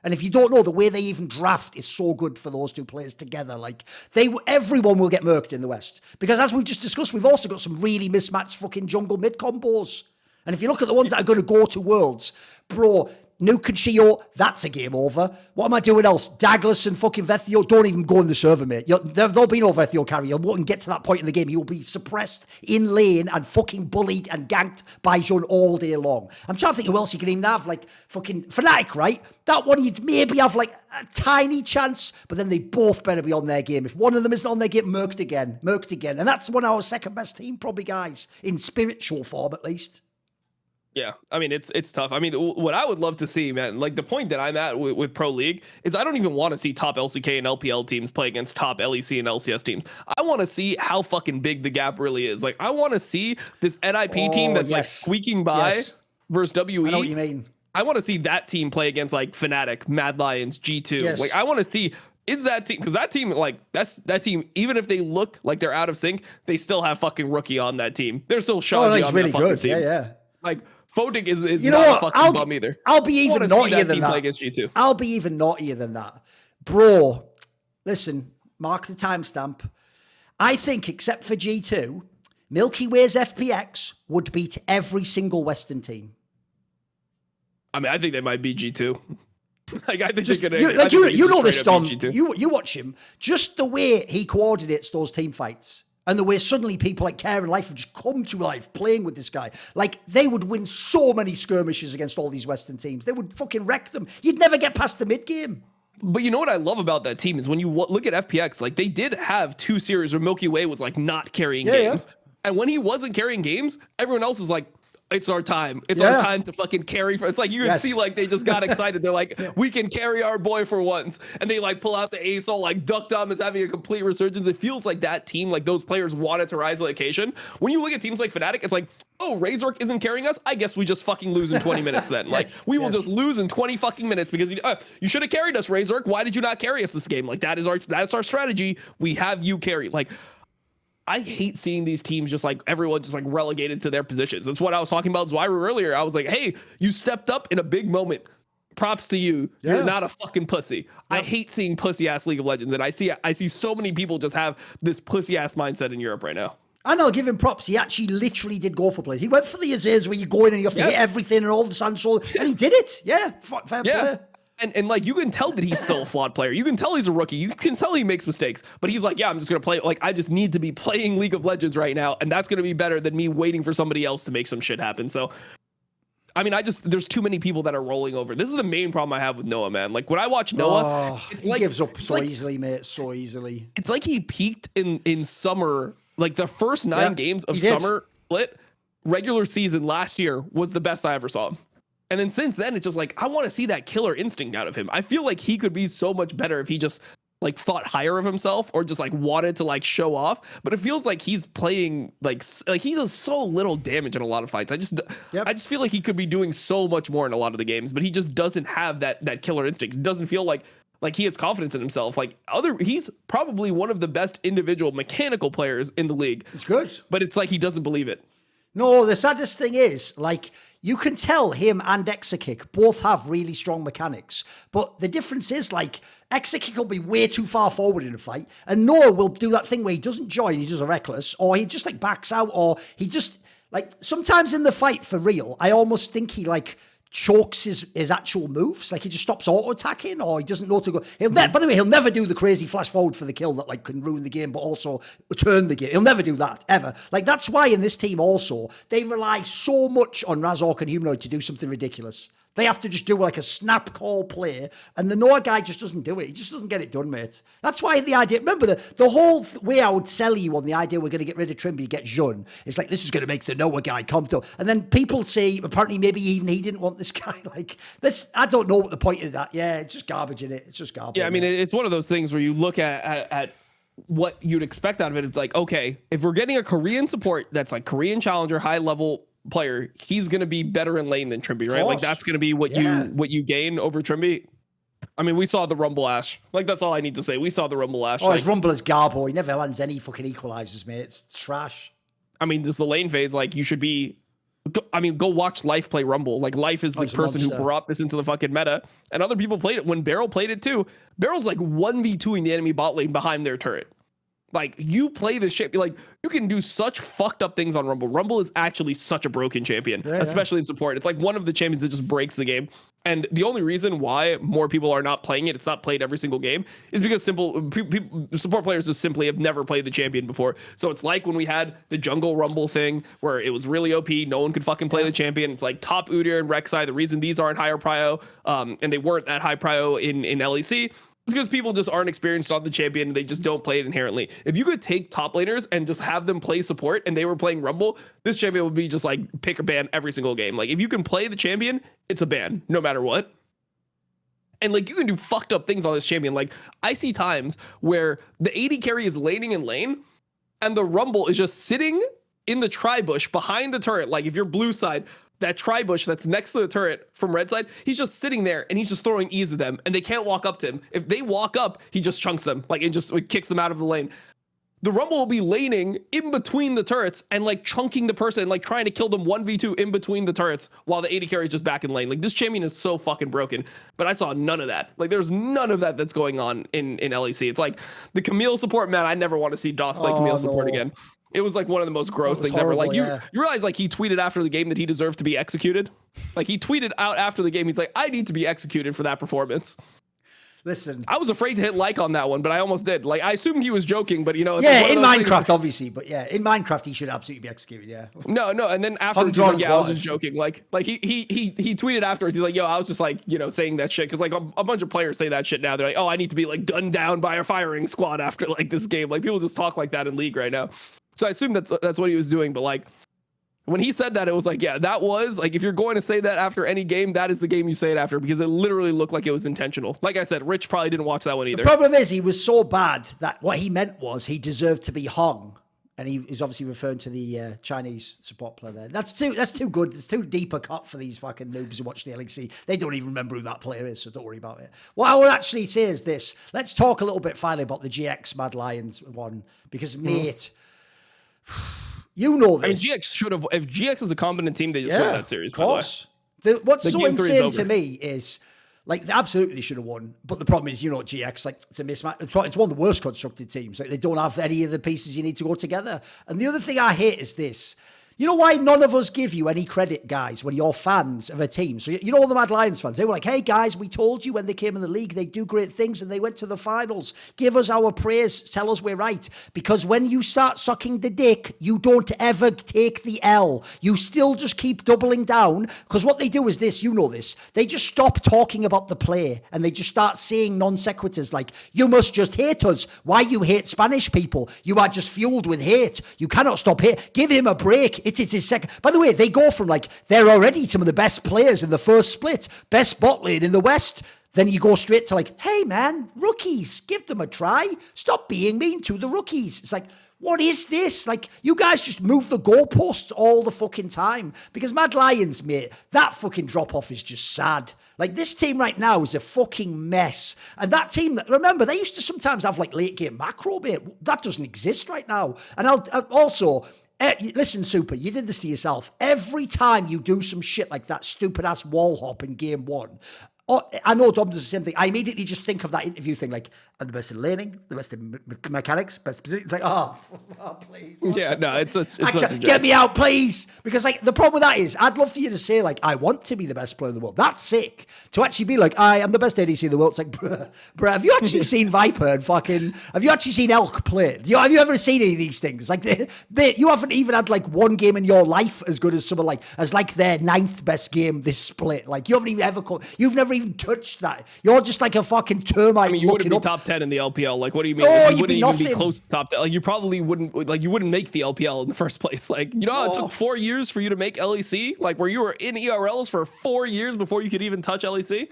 And if you don't know, the way they even draft is so good for those two players together. Like, everyone will get murked in the West. Because as we've just discussed, we've also got some really mismatched fucking jungle mid combos. And if you look at the ones that are going to go to Worlds, bro... Nuke and Shio, that's a game over. What am I doing else? Douglas and fucking Vethio, don't even go in the server, mate. There'll be no Vethio carry. You won't get to that point in the game. You'll be suppressed in lane and fucking bullied and ganked by Jun all day long. I'm trying to think who else you can even have, like fucking Fnatic, right? That one you'd maybe have like a tiny chance, but then they both better be on their game. If one of them isn't on their game, murked again. And that's one of our second best team, probably, guys, in spiritual form at least. Yeah, I mean, it's tough. I mean, what I would love to see, man, like the point that I'm at with Pro League is I don't even want to see top LCK and LPL teams play against top LEC and LCS teams. I want to see how fucking big the gap really is. Like, I want to see this NIP team that's like squeaking by versus WE. I know what you mean. I want to see that team play against like Fnatic, Mad Lions, G2. Yes. Like, I want to see, is that team, because that team, like, that team, even if they look like they're out of sync, they still have fucking rookie on that team. They're still Shawnee on really that fucking good. team. Yeah. Like, Photic is you not know a fucking bum either. I'll be even naughtier than that. G2. I'll be even naughtier than that. Bro, listen, mark the timestamp. I think, except for G2, Milky Way's FPX would beat every single Western team. I mean, I think they might beat G2. Like, I think they're gonna. You know this, Dom. You watch him. Just the way he coordinates those team fights. And the way suddenly people like Care and Life have just come to life playing with this guy. Like, they would win so many skirmishes against all these Western teams. They would fucking wreck them. You'd never get past the mid-game. But you know what I love about that team is when you look at FPX, like, they did have 2 series where Milky Way was, like, not carrying games. Yeah. And when he wasn't carrying games, everyone else is like, it's our time. It's our time to fucking carry. It's like you can see like they just got excited. They're like, we can carry our boy for once. And they like pull out the ace. All like Duck Dom is having a complete resurgence. It feels like that team, like those players wanted to rise to the occasion. When you look at teams like Fnatic, it's like, oh, Razork isn't carrying us. I guess we just fucking lose in 20 minutes then. Like we will just lose in 20 fucking minutes because you should have carried us, Razork. Why did you not carry us this game? Like that's our strategy. We have you carry. Like, I hate seeing these teams just like everyone just like relegated to their positions. That's what I was talking about Zwyru earlier. I was like, hey, you stepped up in a big moment. Props to you. Yeah. You're not a fucking pussy. I hate seeing pussy ass League of Legends. And I see so many people just have this pussy ass mindset in Europe right now. And I'll give him props. He actually literally did go for plays. He went for the Azers where you go in and you have to hit everything and all the Sandsoul. And he did it. Yeah. Fair play. And like, you can tell that he's still a flawed player. You can tell he's a rookie. You can tell he makes mistakes. But he's like, yeah, I'm just going to play. Like, I just need to be playing League of Legends right now. And that's going to be better than me waiting for somebody else to make some shit happen. So, I mean, there's too many people that are rolling over. This is the main problem I have with Noah, man. Like, when I watch Noah, he gives up so easily, mate. So easily. It's like he peaked in summer. Like, the first 9 games of summer split, regular season last year was the best I ever saw him. And then since then, it's just like, I want to see that killer instinct out of him. I feel like he could be so much better if he just like thought higher of himself or just like wanted to like show off. But it feels like he's playing like he does so little damage in a lot of fights. I just feel like he could be doing so much more in a lot of the games, but he just doesn't have that killer instinct. It doesn't feel like he has confidence in himself. He's probably one of the best individual mechanical players in the league. It's good. But it's like he doesn't believe it. No, the saddest thing is, like, you can tell him and Exakick both have really strong mechanics. But the difference is, like, Exakick will be way too far forward in a fight, and Noah will do that thing where he doesn't join, he does a reckless, or he just, like, backs out, or he just, like, sometimes in the fight, for real, I almost think he, like, chokes his actual moves. Like, he just stops auto-attacking, or he doesn't know to go. By the way, he'll never do the crazy flash forward for the kill that like can ruin the game, but also turn the game. He'll never do that, ever. Like, that's why in this team also, they rely so much on Razork and Humanoid to do something ridiculous. They have to just do like a snap call play, and the Noah guy just doesn't do it. He just doesn't get it done, mate. That's why the idea, remember the whole way I would sell you on the idea we're going to get rid of Trimby, get Jun. It's like, this is going to make the Noah guy comfortable. And then people say, apparently maybe even he didn't want this guy. Like, this, I don't know what the point of that. Yeah, it's just garbage in it. It's just garbage. Yeah, I mean, it's one of those things where you look at what you'd expect out of it. It's like, okay, if we're getting a Korean support that's like Korean challenger, high level player, he's going to be better in lane than Trimby, right? Like, that's going to be what you gain over Trimby. I mean, we saw the Rumble Ash. Like, that's all I need to say. We saw the Rumble Ash. His Rumble is garbo. He never lands any fucking equalizers, mate. It's trash. I mean, this is the lane phase. Like, you should be. Go watch Life play Rumble. Like, Life is the person who brought this into the fucking meta, and other people played it. When Beryl played it too, Beryl's like 1v2ing the enemy bot lane behind their turret. Like, you play this shit, like, you can do such fucked up things on Rumble. Rumble is actually such a broken champion, especially in support. It's like one of the champions that just breaks the game. And the only reason why more people are not playing it, it's not played every single game, is because support players just simply have never played the champion before. So it's like when we had the jungle rumble thing where it was really OP, no one could fucking play the champion. It's like top Udyr and Rek'Sai. The reason these aren't higher prio, and they weren't that high prio in LEC, is because people just aren't experienced on the champion and they just don't play it inherently. If you could take top laners and just have them play support and they were playing rumble, this champion would be just like pick or ban every single game. Like if you can play the champion, it's a ban no matter what. And like you can do fucked up things on this champion. Like I see times where the AD carry is laning in lane and the rumble is just sitting in the tri-bush behind the turret. Like if you're blue side, that tri-bush that's next to the turret from red side, he's just sitting there and he's just throwing E's at them and they can't walk up to him. If they walk up, he just chunks them, like it just kicks them out of the lane. The rumble will be laning in between the turrets and like chunking the person, like trying to kill them 1v2 in between the turrets while the AD carry is just back in lane. Like this champion is so fucking broken, but I saw none of that. Like there's none of that that's going on in LEC. It's like the Camille support, man, I never want to see DOS play Camille support again. It was like one of the most gross things ever. Like you realize like he tweeted after the game that he deserved to be executed. Like he tweeted out after the game, he's like, I need to be executed for that performance. Listen, I was afraid to hit like on that one, but I almost did. Like I assumed he was joking, but you know, yeah, in Minecraft, obviously, but yeah, in Minecraft he should absolutely be executed. Yeah. No, and then afterwards, he's like, yeah, I was just joking. Like he tweeted afterwards, he's like, yo, I was just like, you know, saying that shit because like a bunch of players say that shit now. They're like, oh, I need to be like gunned down by a firing squad after like this game. Like people just talk like that in League right now. So I assume that's what he was doing, but like. When he said that, it was like, yeah, that was like, if you're going to say that after any game, that is the game you say it after because it literally looked like it was intentional. Like I said, Rich probably didn't watch that one either. The problem is he was so bad that what he meant was he deserved to be hung. And he is obviously referring to the Chinese support player there. That's too good. It's too deep a cut for these fucking noobs who watch the LEC. They don't even remember who that player is, so don't worry about it. What I would actually say is this. Let's talk a little bit finally about the GX Mad Lions one because, mate... You know this. I mean, GX should have. If GX is a competent team, they just win that series. Of course. What's so insane to me is, like, they absolutely should have won. But the problem is, you know, GX, like, it's a mismatch. It's one of the worst constructed teams. Like, they don't have any of the pieces you need to go together. And the other thing I hate is this. You know why none of us give you any credit, guys, when you're fans of a team? So, you know, all the Mad Lions fans, they were like, hey, guys, we told you when they came in the league, they do great things and they went to the finals. Give us our praise. Tell us we're right. Because when you start sucking the dick, you don't ever take the L. You still just keep doubling down. Because what they do is this, you know this. They just stop talking about the play and they just start saying non sequiturs like, you must just hate us. Why you hate Spanish people? You are just fueled with hate. You cannot stop hate. Give him a break. It is his second. By the way, they go from like, they're already some of the best players in the first split, best bot lane in the West. Then you go straight to like, hey man, rookies, give them a try. Stop being mean to the rookies. It's like, what is this? Like, you guys just move the goalposts all the fucking time. Because Mad Lions, mate, that fucking drop-off is just sad. Like, this team right now is a fucking mess. And that team, remember, they used to sometimes have, like, late-game macro, mate. That doesn't exist right now. And I'll also... listen, Super, you did this to yourself. Every time you do some shit like that stupid-ass wall hop in game one, I know Dom does the same thing. I immediately just think of that interview thing, like, I'm the best in laning, the best in mechanics, best position. It's like, oh please. Yeah, no, it's such a joke. Get me out, please. Because, like, the problem with that is, I'd love for you to say, like, I want to be the best player in the world. That's sick. To actually be like, I am the best ADC in the world. It's like, bruh, have you actually seen Viper and fucking, have you actually seen Elk play? Have you ever seen any of these things? Like, you haven't even had, like, one game in your life as good as someone like, as like their 9th best game this split. Like, you haven't even ever, you've never even touched that. You're just like a fucking termite. I mean, you wouldn't be top 10 in the LPL. Like, what do you mean? No, like, you wouldn't even nothing. be close to top 10. Like, you probably wouldn't, like, you wouldn't make the LPL in the first place. Like, you know how it took 4 years for you to make LEC? Like, where you were in ERLs for 4 years before you could even touch LEC?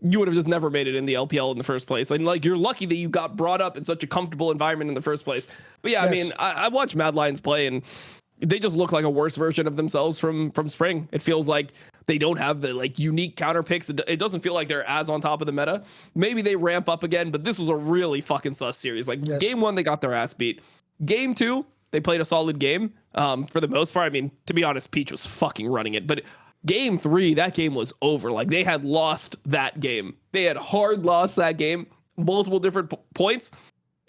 You would have just never made it in the LPL in the first place. And, like, you're lucky that you got brought up in such a comfortable environment in the first place. But, yeah, yes. I mean, I watch Mad Lions play, and they just look like a worse version of themselves from Spring. It feels like they don't have the like unique counter picks. It doesn't feel like they're as on top of the meta. Maybe they ramp up again, but this was a really fucking sus series. Like game one, they got their ass beat. Game two, they played a solid game. For the most part, I mean, to be honest, Peach was fucking running it. But game three, that game was over. Like they had lost that game. They had hard lost that game, multiple different points.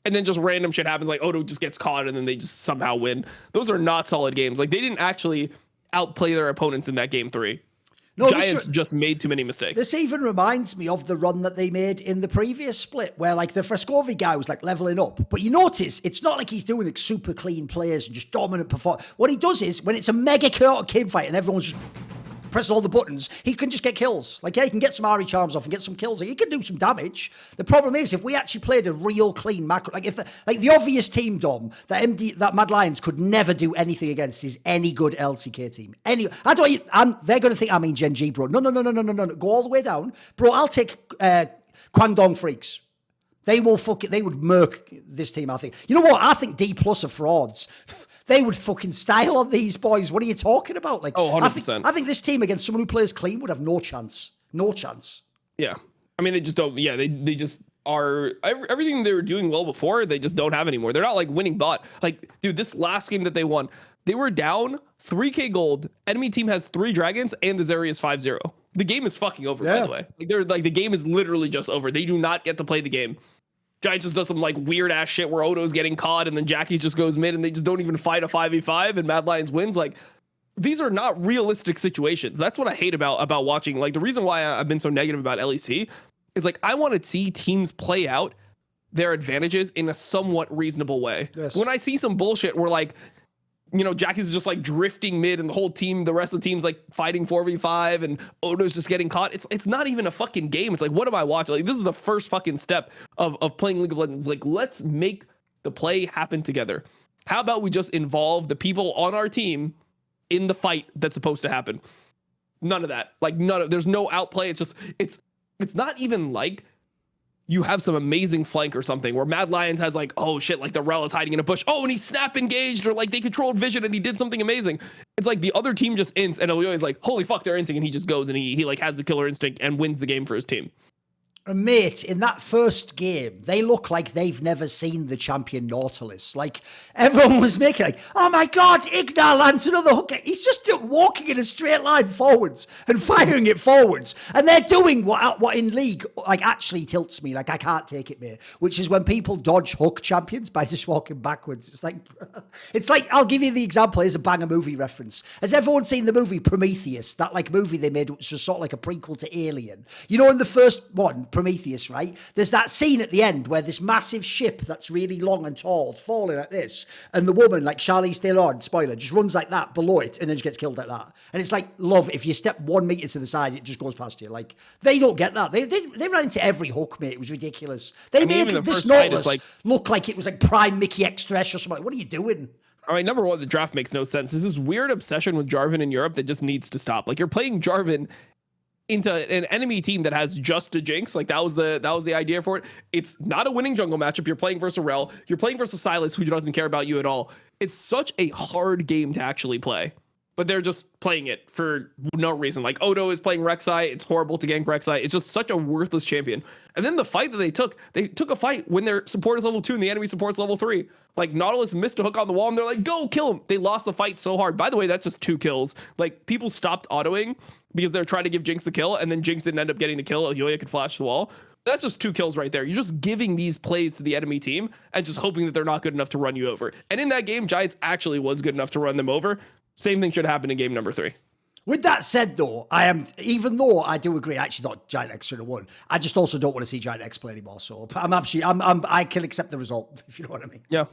And then just random shit happens, like Odo just gets caught and then they just somehow win. Those are not solid games. Like they didn't actually outplay their opponents in that game three. Giants just made too many mistakes. This even reminds me of the run that they made in the previous split where like the Frescovi guy was like leveling up. But you notice it's not like he's doing like super clean plays and just dominant performance. What he does is when it's a mega chaotic game fight and everyone's just pressing all the buttons, he can just get kills. Like, yeah, he can get some Ari charms off and get some kills. Like, he can do some damage. The problem is, if we actually played a real clean macro, like the obvious team, Dom, that Mad Lions could never do anything against is any good LCK team. They're going to think I mean Gen G, bro. No. Go all the way down. Bro, I'll take Kwangdong Freaks. They would murk this team, I think. You know what? I think D+ are frauds. They would fucking style on these boys. What are you talking about? Like, 100%. I think this team against someone who plays clean would have no chance. No chance. Yeah. I mean, they just don't. Yeah, they just are. Everything they were doing well before, they just don't have anymore. They're not like winning bot. Like, dude, this last game that they won, they were down 3K gold. Enemy team has 3 dragons and the Zarya is 5-0. The game is fucking over, by the way. Like, the game is literally just over. They do not get to play the game. Giants just does some like weird ass shit where Odo's getting caught and then Jackie just goes mid and they just don't even fight a 5v5 and Mad Lions wins. Like, these are not realistic situations. That's what I hate about watching. Like, the reason why I've been so negative about LEC is like, I want to see teams play out their advantages in a somewhat reasonable way. Yes. When I see some bullshit where like, you know, Jackie's just like drifting mid and the whole team, the rest of the team's like fighting 4v5 and Odo's just getting caught. It's not even a fucking game. It's like, what am I watching? Like, this is the first fucking step of playing League of Legends. Like, let's make the play happen together. How about we just involve the people on our team in the fight that's supposed to happen? None of that. Like, there's no outplay. It's just, it's not even like you have some amazing flank or something where Mad Lions has like, oh shit, like the Rel is hiding in a bush. Oh, and he snap engaged, or like they controlled vision and he did something amazing. It's like the other team just ints and Elio is like, holy fuck, they're inting, and he just goes and he like has the killer instinct and wins the game for his team. And mate, in that first game, they look like they've never seen the champion Nautilus. Like, everyone was making like, oh my God, Ignar lands another hook. He's just walking in a straight line forwards and firing it forwards. And they're doing what in League, like, actually tilts me. Like, I can't take it, mate. Which is when people dodge hook champions by just walking backwards. It's like, I'll give you the example. Here's a banger movie reference. Has everyone seen the movie Prometheus? That, like, movie they made, which was sort of like a prequel to Alien. You know, in the first one, Prometheus, right? There's that scene at the end where this massive ship that's really long and tall is falling like this, and the woman, like Charlize Theron, spoiler, just runs like that below it and then she gets killed like that. And it's like, love, if you step 1 meter to the side, it just goes past you. Like, they don't get that. They ran into every hook, mate. It was ridiculous. They made this Nautilus look like it was like Prime Mickey X Thresh or something. What are you doing? All right, number one, the draft makes no sense. There's this weird obsession with Jarvan in Europe that just needs to stop. Like, you're playing Jarvan into an enemy team that has just a Jinx. Like, that was the idea for it. It's not a winning jungle matchup. You're playing versus a Rel. You're playing versus Silas, who doesn't care about you at all. It's such a hard game to actually play. But they're just playing it for no reason. Like, Odo is playing Rek'Sai. It's horrible to gank Rek'Sai. It's just such a worthless champion. And then the fight that they took a fight when their support is level 2 and the enemy support's level 3. Like, Nautilus missed a hook on the wall and they're like, go kill him. They lost the fight so hard. By the way, that's just 2 kills. Like, people stopped autoing because they're trying to give Jinx the kill, and then Jinx didn't end up getting the kill. Yoya could flash the wall. That's just 2 kills right there. You're just giving these plays to the enemy team and just hoping that they're not good enough to run you over. And in that game, Giants actually was good enough to run them over. Same thing should happen in game number 3. With that said, though, even though I do agree, I actually thought GiantX should have won. I just also don't want to see GiantX play anymore. So I can accept the result, if you know what I mean. Yeah.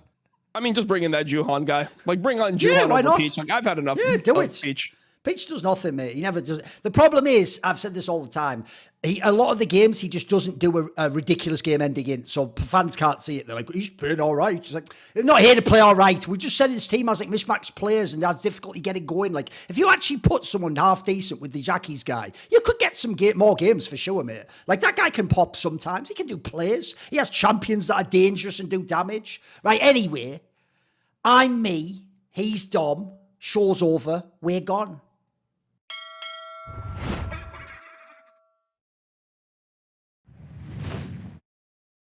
I mean, just bring in that Juhan guy. Like, bring on Juhan over Peach. Like, I've had enough of Peach. Peach does nothing, mate. He never does. The problem is, I've said this all the time, a lot of the games, he just doesn't do a ridiculous game ending in, so fans can't see it. They're like, he's playing all right. He's like, he's not here to play all right. We just said his team has like mismatched players and has difficulty getting going. Like, if you actually put someone half decent with the Jackie's guy, you could get some more games for sure, mate. Like, that guy can pop sometimes. He can do plays. He has champions that are dangerous and do damage. Right, anyway, I'm me. He's Dom. Show's over. We're gone.